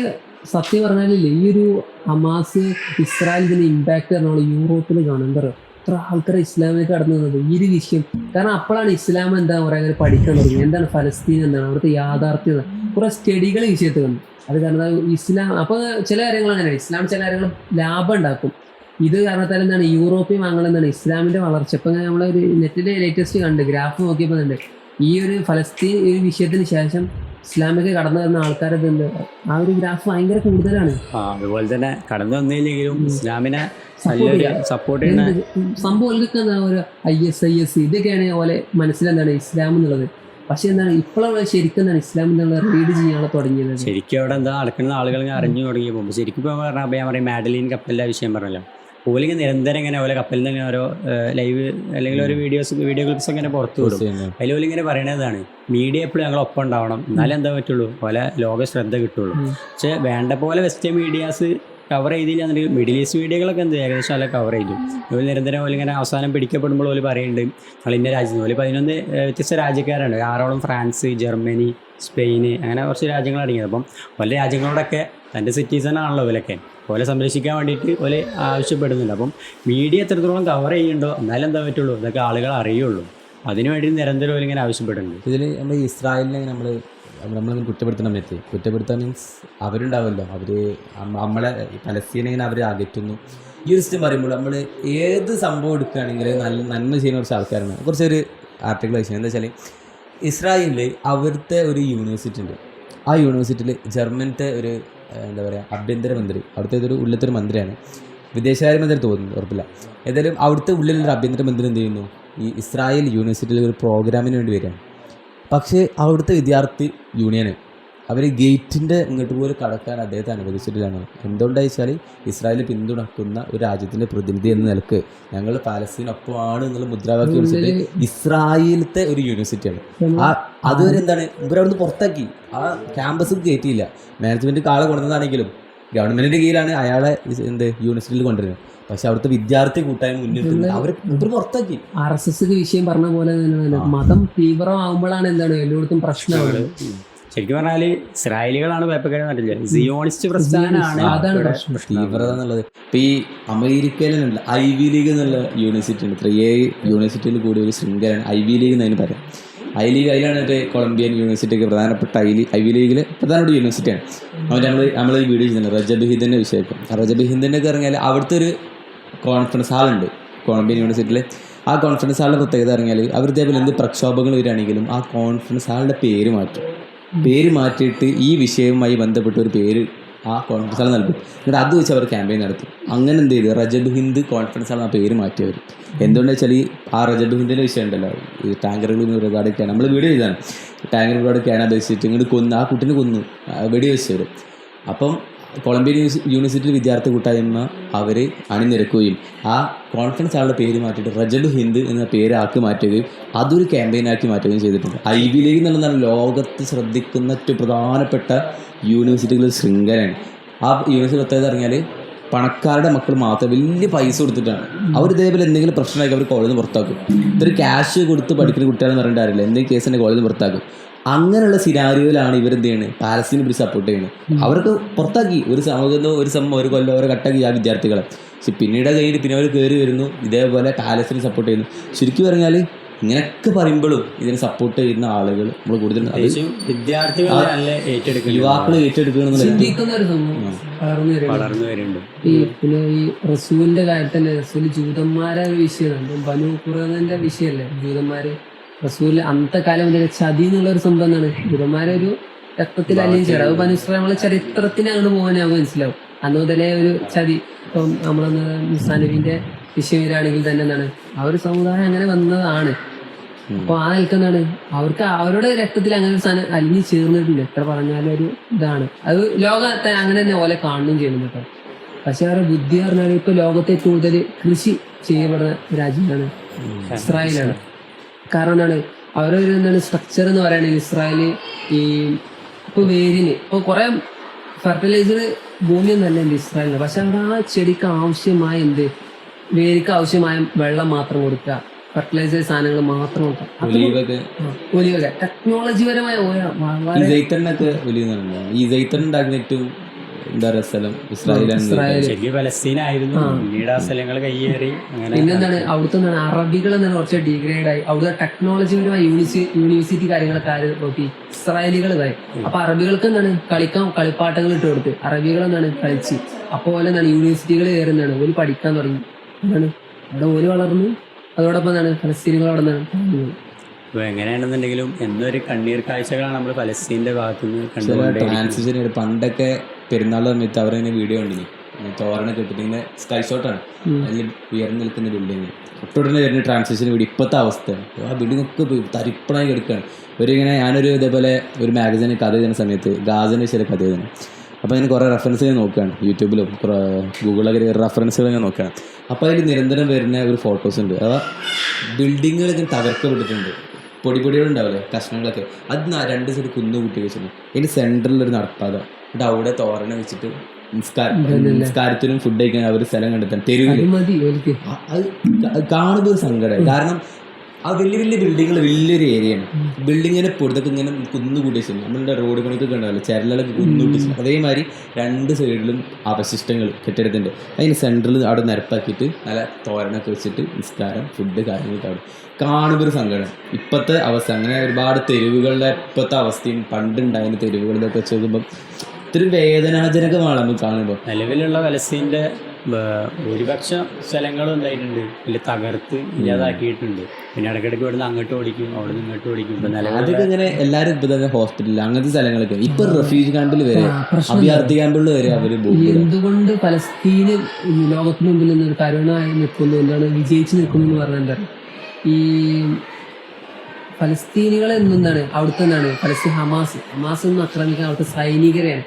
സത്യം പറഞ്ഞാലില്ലേ, ഈ ഒരു ഹമാസ് ഇസ്രായേലിൻ്റെ ഇമ്പാക്റ്റ് നമ്മൾ യൂറോപ്പിൽ കാണും. എന്താ പറയുക, എത്ര ആൾക്കാർ ഇസ്ലാമിലേക്ക് കടന്നു വന്നത് ഈ ഒരു വിഷയം. കാരണം അപ്പോഴാണ് ഇസ്ലാം എന്താ പറയുക പഠിക്കാൻ തുടങ്ങി, എന്താണ് ഫലസ്തീൻ, എന്താണ് അവിടുത്തെ യാഥാർത്ഥ്യത, കുറേ സ്റ്റഡികൾ വിഷയത്തിൽ വന്നു. അത് കാരണം ഇസ്ലാം അപ്പോൾ ചില കാര്യങ്ങൾ അങ്ങനെയാണ്, ഇസ്ലാം ചില കാര്യങ്ങൾ ലാഭം ഉണ്ടാക്കും. ഇത് കാരണത്താൽ എന്താണ് യൂറോപ്യൻ വാങ്ങൽ എന്താണ് ഇസ്ലാമിൻ്റെ വളർച്ച. ഇപ്പം നമ്മളൊരു നെറ്റിൻ്റെ ലേറ്റസ്റ്റ് കണ്ട് ഗ്രാഫ് നോക്കിയപ്പോൾ ഉണ്ട് ഈ ഒരു ഫലസ്തീൻ ഈ വിഷയത്തിന് ശേഷം ഇസ്ലാമിലേക്ക് കടന്നു വരുന്ന ആൾക്കാരത് ഉണ്ട്, ആ ഒരു ഗ്രാഫ് ഭയങ്കര കൂടുതലാണ്. അതുപോലെ തന്നെ കടന്നു വന്നില്ലെങ്കിലും ഇസ്ലാമിനെ സപ്പോർട്ട് ചെയ്യുന്ന സംഭവങ്ങൾക്ക് എന്താണ് ഒരു IS ഇതൊക്കെയാണ് പോലെ മനസ്സിലെന്താണ് ഇസ്ലാം എന്നുള്ളത്. പക്ഷെ എന്താണ് ഇപ്പോഴാണ് ശരിക്കും എന്താണ് ഇസ്ലാം എന്നുള്ള റീഡ് ചെയ്യാനുള്ള തുടങ്ങിയത്. ശരിക്കും അവിടെ എന്താ നടക്കുന്ന ആളുകൾ അറിഞ്ഞു തുടങ്ങിയപ്പോൾ ശരിക്കും ഇപ്പോൾ പറഞ്ഞാൽ ഞാൻ പറയും മാഡലിൻ കപ്പലിൻ്റെ വിഷയം പറഞ്ഞല്ലോ, ഓലിങ്ങനെ നിരന്തരം ഇങ്ങനെ ഓരോ കപ്പലിൽ നിന്ന് ഇങ്ങനെ ഓരോ ലൈവ് അല്ലെങ്കിൽ ഒരു വീഡിയോ ക്ലിപ്സ് ഇങ്ങനെ പുറത്തു വിടും. അതിൽ ഓലിങ്ങനെ പറയണതാണ് മീഡിയ എപ്പോഴും ഞങ്ങൾ ഒപ്പം ഉണ്ടാവണം, എന്നാലേ എന്താ പറ്റുള്ളൂ പോലെ ലോക ശ്രദ്ധ കിട്ടുള്ളൂ. പക്ഷെ വേണ്ട പോലെ വെസ്റ്റേൺ മീഡിയാസ് കവർ ചെയ്തില്ലാന്നുണ്ടെങ്കിൽ മിഡിൽ ഈസ്റ്റ് മീഡിയകളൊക്കെ എന്ത് ഏകദേശം നല്ല കവർ ചെയ്തു. അതുപോലെ നിരന്തരം പോലെ ഇങ്ങനെ അവസാനം പിടിക്കപ്പെടുമ്പോൾ ഓല് പറയുന്നുണ്ട് ഞങ്ങൾ ഇന്ന രാജ്യത്ത് പോലെ 11 വ്യത്യസ്ത രാജ്യക്കാരാണ്, 6ഓളം ഫ്രാൻസ്, ജർമ്മനി, സ്പെയിന്, അങ്ങനെ കുറച്ച് രാജ്യങ്ങൾ അടങ്ങിയത്. അപ്പം പല രാജ്യങ്ങളോടൊക്കെ തൻ്റെ സിറ്റിസൺ ആണല്ലോ ഇവരൊക്കെ പോലെ സംരക്ഷിക്കാൻ വേണ്ടിയിട്ട് പോലെ ആവശ്യപ്പെടുന്നുണ്ട്. അപ്പം മീഡിയ എത്രത്തോളം കവർ ചെയ്യുന്നുണ്ടോ എന്നാലും എന്താ പറ്റുള്ളൂ, ഇതൊക്കെ ആളുകൾ അറിയുള്ളൂ. അതിനുവേണ്ടി നിരന്തരം ഇങ്ങനെ ആവശ്യപ്പെടുന്നുണ്ട്. ഇതിൽ നമ്മൾ ഇസ്രായേലിനെ നമ്മളിങ്ങനെ കുറ്റപ്പെടുത്താൻ മീൻസ് അവരുണ്ടാവുമല്ലോ, അവർ നമ്മളെ പലസ്തീനെ ഇങ്ങനെ അവർ അകറ്റുന്നു. ഈ ഒരു സിസ്റ്റം പറയുമ്പോൾ നമ്മൾ ഏത് സംഭവം എടുക്കുകയാണെങ്കിൽ നല്ല നന്മ ചെയ്യുന്ന കുറച്ച് ആൾക്കാരാണ്. കുറച്ചൊരു ആർട്ടിക്കിൾ വായിച്ചത് എന്താ വെച്ചാൽ ഇസ്രായേലിൽ അവിടുത്തെ ഒരു യൂണിവേഴ്സിറ്റി ഉണ്ട്. ആ യൂണിവേഴ്സിറ്റിയിൽ ജർമ്മനത്തെ ഒരു എന്താ പറയുക ആഭ്യന്തരമന്ത്രി, അവിടുത്തെ ഒരു ഉള്ളിലത്തൊരു മന്ത്രിയാണ്, വിദേശകാര്യമന്ത്രി തോന്നുന്നു ഉറപ്പില്ല. ഏതായാലും അവിടുത്തെ ഉള്ളിലൊരു ആഭ്യന്തരമന്ത്രി എന്ത് ചെയ്യുന്നു, ഈ ഇസ്രായേൽ യൂണിവേഴ്സിറ്റിയിൽ ഒരു പ്രോഗ്രാമിന് വേണ്ടി വരികയാണ്. പക്ഷേ അവിടുത്തെ വിദ്യാർത്ഥി യൂണിയന് അവർ ഗേറ്റിൻ്റെ ഇങ്ങോട്ട് പോലും കടക്കാൻ അദ്ദേഹത്തെ അനുവദിച്ചിട്ടില്ലാണ്. എന്തുകൊണ്ടാണെന്ന് വെച്ചാൽ ഇസ്രായേൽ പിന്തുണക്കുന്ന ഒരു രാജ്യത്തിൻ്റെ പ്രതിനിധി എന്ന നിലക്ക് ഞങ്ങൾ പാലസ്തീനൊപ്പമാണ് എന്നുള്ള മുദ്രാവാക്യം വിളിച്ചിട്ട് ഇസ്രായേലത്തെ ഒരു യൂണിവേഴ്സിറ്റിയാണ്. അതുവരെ എന്താണ് ഇവരവിടുന്ന് പുറത്താക്കി, ആ ക്യാമ്പസ് കയറ്റിയില്ല. മാനേജ്മെൻറ്റ് ആളെ കൊണ്ടുവന്നതാണെങ്കിലും ഗവൺമെൻറ്റിൻ്റെ കീഴിലാണ് അയാളെ യൂണിവേഴ്സിറ്റിയിൽ കൊണ്ടുവരുന്നത്. പക്ഷെ അവിടുത്തെ വിദ്യാർത്ഥി കൂട്ടായ്മ മുന്നിട്ട് അവർ പുറത്താക്കി. RSS വിഷയം പറഞ്ഞ പോലെ തന്നെയാണ്, മതം തീവ്രമാകുമ്പോഴാണ് എന്താണ് എല്ലായിടത്തും പ്രശ്നമാണ്. ശരിക്കും പറഞ്ഞാൽ ഇസ്രായേലികളാണ് പേപ്പക്കാരെ നാട്ടില്ല, സിയോണിസ്റ്റ് പ്രസ്ഥാനമാണ് അതാണ് പ്രശ്നം, തീവ്രത എന്നുള്ളത്. ഇപ്പം ഈ അമേരിക്കയിലുള്ള ഐവി ലീഗ് എന്നുള്ള യൂണിവേഴ്സിറ്റി ഉണ്ട്, 3 യൂണിവേഴ്സിറ്റിയിൽ കൂടി ഒരു ശൃംഖലയാണ് ഐവി ലീഗ് എന്നതിന് പറയാം. അതിലാണ് മറ്റേ കൊളംബിയൻ യൂണിവേഴ്സിറ്റിയൊക്കെ പ്രധാനപ്പെട്ട ഐവി ലീഗിൽ പ്രധാനപ്പെട്ട യൂണിവേഴ്സിറ്റിയാണ്. അവൻ്റെ നമ്മൾ ഈ വീഡിയോ ചെയ്യുന്നുണ്ട് റജബ് ഹിന്ദിൻ്റെ വിഷയം. റജബ് ഹിന്ദിൻ്റെ ഒക്കെ ഇറങ്ങിയാൽ അവിടുത്തെ ഒരു കോൺഫറൻസ് ഹാളുണ്ട് കൊളംബിയൻ യൂണിവേഴ്സിറ്റിയിൽ. ആ കോൺഫറൻസ് ഹാളിൻ്റെ പ്രത്യേകത ഇറങ്ങിയാൽ അവർ ഇതേപോലെ എന്ത് പ്രക്ഷോഭങ്ങൾ വരികയാണെങ്കിലും ആ കോൺഫറൻസ് ഹാളിൻ്റെ പേര് മാറ്റിയിട്ട് ഈ വിഷയവുമായി ബന്ധപ്പെട്ട ഒരു പേര് ആ കോൺഫറൻസ് ഹാൾ നൽകും. എന്നിട്ട് അത് വെച്ച് അവർ ക്യാമ്പയിൻ നടത്തും. അങ്ങനെ എന്ത് ചെയ്തു, റജബ് ഹിന്ദ് കോൺഫറൻസ് ഹാൾ ആ പേര് മാറ്റിയവർ. എന്തുകൊണ്ടെന്ന് വെച്ചാൽ ആ റജബ് ഹിന്ദിൻ്റെ വിഷയം ഉണ്ടല്ലോ, ഈ ടാങ്കറുകൾ ഒരുപാട് നമ്മൾ വീഡിയോ ചെയ്താണ്, ടാങ്കർ ഒരുപാട് ക്യാൻ അപേക്ഷിച്ചിട്ട് ഇങ്ങോട്ട് കൊന്നു, ആ കുട്ടിനെ കൊന്നു, വെടി വെച്ചവർ. അപ്പം കൊളംബിയൻ യൂണിവേഴ്സിറ്റിയിൽ വിദ്യാർത്ഥി കൂട്ടായ്മ അവർ അണിനിരക്കുകയും ആ കോൺഫറൻസ് ആളുടെ പേര് മാറ്റിയിട്ട് റജബ് ഹിന്ദ് എന്ന പേരാക്കി മാറ്റുകയും അതൊരു ക്യാമ്പയിനാക്കി മാറ്റുകയും ചെയ്തിട്ടുണ്ട്. ഐവി ലീഗ് എന്നുള്ളതാണ് ലോകത്ത് ശ്രദ്ധിക്കുന്ന ഏറ്റവും പ്രധാനപ്പെട്ട യൂണിവേഴ്സിറ്റികളുടെ ശൃംഖലയാണ്. ആ യൂണിവേഴ്സിറ്റി പ്രത്യേകത ഇറങ്ങിയാൽ പണക്കാരുടെ മക്കൾ മാത്രം വലിയ പൈസ കൊടുത്തിട്ടാണ് അവർ ഇതേപോലെ എന്തെങ്കിലും പ്രശ്നമാക്കി അവർ കോളേജിൽ നിന്ന് പുറത്താക്കും. ഇതൊരു ക്യാഷ് കൊടുത്ത് പഠിക്കുന്ന കുട്ടികളെന്ന് പറഞ്ഞിട്ട് അറിയില്ല, എന്തെങ്കിലും കേസ് തന്നെ കോളേജിൽ നിന്ന് പുറത്താക്കും. അങ്ങനെയുള്ള സിനാരിയോയിലാണ് ഇവരെന്ത് ചെയ്യുന്നത്, പാലസ്തീനെ പിടിച്ച് സപ്പോർട്ട് ചെയ്യുന്നത്. അവർക്ക് പുറത്താക്കി ഒരു സമൂഹത്തോ ഒരു കൊല്ലം അവരെ കട്ടാക്കി ആ വിദ്യാർത്ഥികളെ. പക്ഷെ പിന്നീട് കഴിഞ്ഞിട്ട് പിന്നെ അവർ കയറി വരുന്നു, ഇതേപോലെ പാലസ്തീനെ സപ്പോർട്ട് ചെയ്യുന്നു. ശരിക്കും പറഞ്ഞാൽ ഇങ്ങനെയൊക്കെ പറയുമ്പോഴും ഇതിനെ സപ്പോർട്ട് ചെയ്യുന്ന ആളുകൾ നമ്മൾ കൂടുതൽ പ്രത്യേകിച്ചും വിദ്യാർത്ഥികൾ നല്ല ഏറ്റെടുക്കൽ യുവാക്കൾ ഏറ്റെടുക്കണമെന്നുള്ള ചിന്തിക്കുന്ന ഒരു സംഭവം വളർന്നു വരുന്നുണ്ട്. പിന്നെ ഈ റസൂലിന്റെ കാര്യത്തിൽ തന്നെ റസൂൽ ജൂതന്മാരെ ഒരു വിഷയമാണ്, ബനു ഖുറൈദന്റെ വിഷയമല്ലേ ജൂതന്മാര്. റസൂൽ അന്നത്തെ കാലം മുതൽ ചതി എന്നുള്ള ഒരു സംഭവം എന്താണ്, ജൂതന്മാരെ ഒരു രക്തത്തിൽ അല്ലെങ്കിൽ ചേരാം. അത് ബനു ഇസ്രായേൽ നമ്മളെ ചരിത്രത്തിന് അങ്ങോട്ട് പോകാൻ നമുക്ക് മനസ്സിലാവും. അന്ന് മുതലേ ഒരു ചതി. ഇപ്പം നമ്മളന്ന് മുസാനബിന്റെ വിഷയം വരികയാണെങ്കിൽ തന്നെ എന്താണ്, ആ ഒരു സമുദായം അങ്ങനെ വന്നതാണ്. അപ്പൊ ആ നിൽക്കുന്നതാണ് അവർക്ക് അവരുടെ രക്തത്തിൽ അങ്ങനെ ഒരു സാധനം അലിഞ്ഞു ചേർന്നിട്ടുണ്ട്. എത്ര പറഞ്ഞാലും ഒരു ഇതാണ് അത്. ലോകത്തെ അങ്ങനെ തന്നെ ഓലെ കാണുകയും ചെയ്യുന്നു കേട്ടോ. പക്ഷെ അവരുടെ ബുദ്ധി പറഞ്ഞാൽ ഇപ്പൊ ലോകത്തെ കൂടുതൽ കൃഷി ചെയ്യപ്പെടുന്ന രാജ്യമാണ് ഇസ്രായേലാണ്. കാരണം എന്താണ്, അവരൊരു എന്താണ് സ്ട്രക്ചർ എന്ന് പറയുകയാണെങ്കിൽ ഇസ്രായേല് ഈ ഇപ്പൊ വേരിന് ഇപ്പൊ കുറെ ഫെർട്ടിലൈസർ ഭൂമിയൊന്നും അല്ല ഉണ്ട് ഇസ്രായേലിന്. പക്ഷെ അവിടെ ആ ചെടിക്ക് ആവശ്യമായ വേരിക്ക് ആവശ്യമായ വെള്ളം മാത്രം കൊടുക്കുക, ഫെർട്ടിലൈസർ സാധനങ്ങൾ മാത്രം കൊടുക്കുക. ഒലിവൊക്കെ ടെക്നോളജിപരമായ ഈ ജൈത്തൻ ഉണ്ടാക്കുന്ന ഏറ്റവും എന്താ പറയുക സ്ഥലം ഇസ്രായേലാണ്. ശരിക്കും പലസ്തീനായിരുന്നു, പിന്നീട് ആ സ്ഥലങ്ങൾ കയ്യേറി. പിന്നെന്താണ് അവിടുത്തെ അറബികൾ എന്നാണ് കുറച്ച് ഡിഗ്രേഡ് ആയി. അവിടുത്തെ ടെക്നോളജിപരമായ യൂണിവേഴ്സിറ്റി കാര്യങ്ങളൊക്കെ ആര് നോക്കി, ഇസ്രായേലികൾ ഇതായി. അപ്പൊ അറബികൾക്ക് എന്താണ് കളിപ്പാട്ടങ്ങൾ ഇട്ട് കൊടുത്ത് അറബികൾ എന്താണ് കളിച്ച്. അപ്പോൾ എന്താണ് യൂണിവേഴ്സിറ്റികൾ കയറുന്നതാണ്, ഓല് പഠിക്കാൻ തുടങ്ങി. എന്താണ് അവിടെ ഓല് വളർന്നു. അതോടൊപ്പം എന്താണ് ഫലസ്തീനികൾ അവിടെ നിന്നാണ്. അപ്പോൾ എങ്ങനെയാണെന്നുണ്ടെങ്കിലും എന്നൊരു കണ്ണീർ കാഴ്ചകളാണ് നമ്മൾ ഫലസ്തീൻ്റെ ഭാഗത്തുനിന്ന് ട്രാൻസിഷൻ. പണ്ടൊക്കെ പെരുന്നാൾ സമയത്ത് അവരങ്ങനെ വീഡിയോ കണ്ടിനി, തോരണ കെട്ടിട്ട് ഇങ്ങനെ സ്കൈ ഷോട്ടാണ്, അതിൽ ഉയർന്നു നിൽക്കുന്ന ബിൽഡിങ് ഒട്ടുടനെ വരുന്ന ട്രാൻസിഷൻ വീട്. ഇപ്പോഴത്തെ അവസ്ഥ ആ ബിൽഡിംഗ് ഒക്കെ തരിപ്പണായി കിടക്കുകയാണ്. ഒരിങ്ങനെ ഞാനൊരു ഇതേപോലെ ഒരു മാഗസീനിൽ കഥ എഴുതുന്ന സമയത്ത് ഗാസിൻ്റെ ചില കഥ എഴുതണം. അപ്പോൾ ഞാൻ കുറേ റെഫറൻസുകൾ നോക്കുകയാണ്, യൂട്യൂബിലും ഗൂഗിളൊക്കെ റെഫറൻസുകൾ ഞാൻ നോക്കുകയാണ്. അപ്പോൾ അതിൽ നിരന്തരം വരുന്ന ഒരു ഫോട്ടോസ് ഉണ്ട്. അതാ ബിൽഡിങ്ങുകളൊക്കെ തകർക്കപ്പെട്ടിട്ടുണ്ട്, പൊടിപൊടികളുണ്ടാവില്ലേ കഷ്ണങ്ങളൊക്കെ, അത് 2 സൈഡ് കുന്നുകൂട്ടി വെച്ചിട്ടുണ്ട്. അതിൻ്റെ സെൻറ്ററിലൊരു നടപ്പാത, എന്നിട്ട് അവിടെ തോരണ വെച്ചിട്ട് നിസ്കാരത്തിനും ഫുഡ് കഴിക്കാൻ അവർ സ്ഥലം കണ്ടെത്താൻ തെരുവിൽ. അത് കാണുമ്പോൾ ഒരു സങ്കടമായി. കാരണം ആ വലിയ വലിയ ബിൽഡിങ്ങൾ വലിയൊരു ഏരിയയാണ്. ബിൽഡിങ്ങിനെ പൊടുത്തൊക്കെ ഇങ്ങനെ കുന്നുകൂട്ടി വെച്ചിട്ടുണ്ട്. നമ്മളുടെ റോഡ് പണിക്കൊക്കെ ഉണ്ടാവില്ല, ചരലൊക്കെ കുന്നുകൂട്ടി വെച്ചിട്ടുണ്ട്. അതേമാതിരി 2 സൈഡിലും അവശിഷ്ടങ്ങൾ കെട്ടിടത്തിൻ്റെ. അതിന് സെൻറ്ററിൽ അവിടെ നിരപ്പാക്കിയിട്ട് നല്ല തോരണൊക്കെ വെച്ചിട്ട് നിസ്കാരം ഫുഡ് കാര്യങ്ങളൊക്കെ അവിടെ കാണുമ്പോൾ ഒരു സങ്കടം. ഇപ്പോഴത്തെ അവസ്ഥ അങ്ങനെ ഒരുപാട് തെരുവുകളുടെ ഇപ്പോഴത്തെ അവസ്ഥയും പണ്ടുണ്ടായിരുന്ന തെരുവുകളിലൊക്കെ വെച്ച് നോക്കുമ്പോൾ ഇത്തിരി വേദനാജനകമാണ് നമുക്ക് കാണുമ്പോൾ. നിലവിലുള്ള ഫലസ്തീൻ്റെ ഭൂരിപക്ഷം സ്ഥലങ്ങളും എന്തായിട്ടുണ്ട്, വലിയ തകർത്ത് ഇല്ലാതാക്കിയിട്ടുണ്ട്. പിന്നെ ഇടയ്ക്കിടയ്ക്ക് ഇവിടുന്ന് അങ്ങോട്ട് ഓടിക്കും, അവിടെ നിന്ന് ഇങ്ങോട്ട് ഓടിക്കും. അതൊക്കെ ഇങ്ങനെ എല്ലാവരും ഇപ്പൊ തന്നെ ഹോസ്പിറ്റലിൽ അങ്ങനത്തെ സ്ഥലങ്ങളൊക്കെ ഇപ്പൊ റെഫ്യൂജി ക്യാമ്പിൽ വരെ അഭയാർത്ഥി ക്യാമ്പുകളിൽ വരെ അവര് എന്തുകൊണ്ട് ഫലസ്തീന് ലോകത്തിന് മുമ്പിൽ നിന്നൊരു കരുണായി നിൽക്കുന്നു, എന്താണ് വിജയിച്ചു നിൽക്കുന്നു എന്ന് പറഞ്ഞാൽ എന്താ, ഈ ഫലസ്തീനികൾ എന്താണ് അവിടുത്തെ എന്താണ് ഫലസ്തീൻ ഹമാസ് ഒന്നും ആക്രമിക്കാൻ അവിടുത്തെ സൈനികരെയാണ്.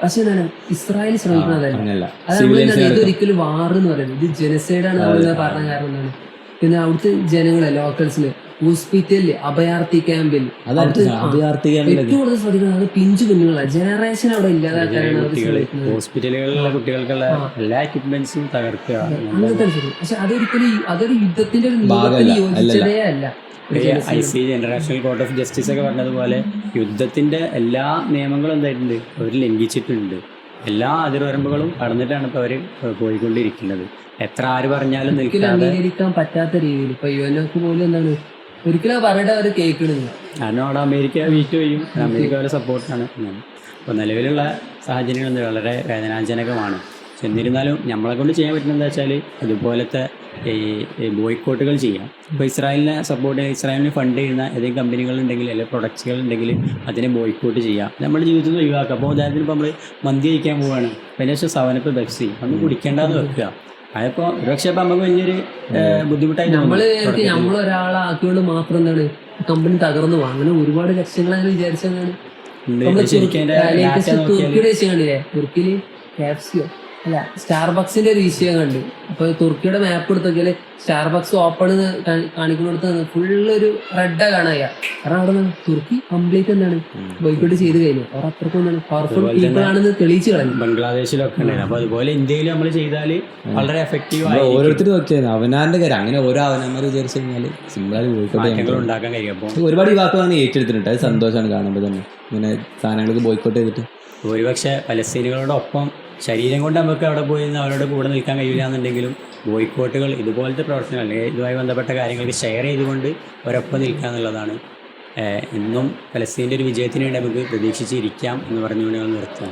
പക്ഷെ എന്താണ് ഇസ്രായേൽ ശ്രമിക്കുന്നതല്ല. അത് ഇതൊരിക്കലും വാർ എന്ന് പറയുന്നത് ഇത് ജനസൈഡാണ് നമ്മൾ പറഞ്ഞ കാരണം എന്താണ്. പിന്നെ അവിടുത്തെ ജനങ്ങളെ ലോക്കൽസിന് ഹോസ്പിറ്റലില് അഭയാർത്ഥി ക്യാമ്പിൽ ഏറ്റവും കൂടുതൽ ശ്രദ്ധിക്കുന്നത് അത് പിഞ്ചു കുഞ്ഞുങ്ങളാണ്. ജനറേഷൻ അവിടെ ഇല്ലാതാക്കാനാണ് ഹോസ്പിറ്റലുകളിലുള്ള കുട്ടികൾക്കുള്ള എല്ലാ എക്യുപ്മെന്റ്സും തകർക്കുക. അങ്ങനത്തെ പക്ഷെ അതൊരു യുദ്ധത്തിന്റെ ഒരു നിയമത്തിന് യോജിച്ചതേ അല്ല. ICJ international court of justice ഒക്കെ പറഞ്ഞതുപോലെ യുദ്ധത്തിന്റെ എല്ലാ നിയമങ്ങളും എന്തായിട്ടുണ്ട് അവർ ലംഘിച്ചിട്ടുണ്ട്. എല്ലാ അതിർവരമ്പുകളും കടന്നിട്ടാണ് ഇപ്പോൾ അവർ പോയിക്കൊണ്ടിരിക്കുന്നത്. എത്ര ആര് പറഞ്ഞാലും അംഗീകരിക്കാൻ പറ്റാത്ത രീതിയിൽ ഇപ്പൊ യുഎൻഒക്ക് പോലും എന്താണ് ഒരിക്കലും പറഞ്ഞിട്ട് അവർ കേൾക്കണില്ല. കാരണം അവിടെ അമേരിക്ക വീറ്റ് ചെയ്യും, അമേരിക്ക അവരെ സപ്പോർട്ടാണ്. അപ്പോൾ നിലവിലുള്ള സാഹചര്യങ്ങൾ വളരെ വേദനാജനകമാണ്. എന്നിരുന്നാലും നമ്മളെ കൊണ്ട് ചെയ്യാൻ പറ്റുന്നത് എന്താ വെച്ചാൽ അതുപോലത്തെ ഈ ബോയ്ക്കോട്ടുകൾ ചെയ്യാം. ഇപ്പോൾ ഇസ്രായേലിനെ സപ്പോർട്ട് ചെയ്യുന്ന, ഇസ്രായേലിന് ഫണ്ട് ചെയ്യുന്ന ഏതെങ്കിലും കമ്പനികളുണ്ടെങ്കിൽ അല്ലെങ്കിൽ പ്രൊഡക്ട്സുകൾ ഉണ്ടെങ്കിൽ അതിനെ ബോയ്ക്കോട്ട് ചെയ്യാം, നമ്മുടെ ജീവിതത്തിൽ നിന്ന് ഒഴിവാക്കുക. അപ്പോൾ ഉദാഹരണത്തിന് ഇപ്പോൾ നമ്മൾ മന്തി കഴിക്കാൻ പോവുകയാണ്, അതിന് ശേഷം 7up പെപ്സി ഒന്നും കുടിക്കേണ്ടെന്ന് വെക്കുക. അതിപ്പോൾ ഒരുപക്ഷെ ഇപ്പം നമുക്ക് വലിയൊരു ബുദ്ധിമുട്ടായി നമ്മളൊരാളാക്കിയോണ്ട് മാത്രം എന്താണ് കമ്പനി തകർന്നു പോകും. അങ്ങനെ ഒരുപാട് ലക്ഷങ്ങൾ അങ്ങനെ വിചാരിച്ചതാണ്. തുർക്കിയുടെ വിഷയം കണ്ടില്ലേ, തുർക്കിയില് KFC അല്ല സ്റ്റാർബക്സിന്റെ ഒരു വിഷയം കണ്ട്. അപ്പൊ തുർക്കിയുടെ മാപ്പ് എടുത്തൊക്കെ സ്റ്റാർബക്സ് ഓപ്പൺ കാണിക്കുന്നിടത്ത് ഫുള്ളൊരു റെഡാ കാണാ. കാരണം അവിടെ നിന്ന് തുർക്കി കംപ്ലീറ്റ് എന്താണ് ബോയ്ക്കോട്ട് ചെയ്ത് കഴിഞ്ഞു. അവർ അത്രക്കും എന്താണ് പവർഫുൾ പീപ്പിൾ ആണെന്ന് തെളിയിച്ചു കളഞ്ഞു. ബംഗ്ലാദേശിലൊക്കെ ഉണ്ടായിരുന്നു. അപ്പൊ അതുപോലെ ഇന്ത്യയിൽ നമ്മൾ ചെയ്താൽ വളരെ എഫക്റ്റീവ് ആയി ഓരോരുത്തർ നോക്കിയാൽ അവനാന്റെ കാര്യം അങ്ങനെ ഓരോ അവനന്മാർ വിചാരിച്ചു കഴിഞ്ഞാൽ സിമ്പിളായി ബോയ്ക്കോട്ട് ഉണ്ടാക്കാൻ കഴിയും. അപ്പോൾ ഒരുപാട് യുവാക്കൾ അങ്ങനെ ഏറ്റെടുത്തിട്ടുണ്ട്. അത് സന്തോഷമാണ് കാണുമ്പോൾ തന്നെ ഇങ്ങനെ സാധനങ്ങൾക്ക് ബോയ്ക്കോട്ട് ചെയ്തിട്ട്. ഒരുപക്ഷെ പലസ്തീനികളോടൊപ്പം ശരീരം കൊണ്ട് നമുക്ക് അവിടെ പോയി നിന്ന് അവരോട് കൂടെ നിൽക്കാൻ കഴിയില്ല എന്നുണ്ടെങ്കിലും ബോയ്ക്കോട്ടുകൾ ഇതുപോലത്തെ പ്രവർത്തനങ്ങൾ അല്ലെങ്കിൽ ഇതുമായി ബന്ധപ്പെട്ട കാര്യങ്ങൾക്ക് ഷെയർ ചെയ്തുകൊണ്ട് അവരൊപ്പം നിൽക്കുക എന്നുള്ളതാണ് ഇന്നും ഫലസ്തീൻ്റെ ഒരു വിജയത്തിന് വേണ്ടി നമുക്ക് പ്രതീക്ഷിച്ചിരിക്കാം എന്ന് പറഞ്ഞുകൊണ്ട് ഞങ്ങൾ നിർത്തുകയാണ്.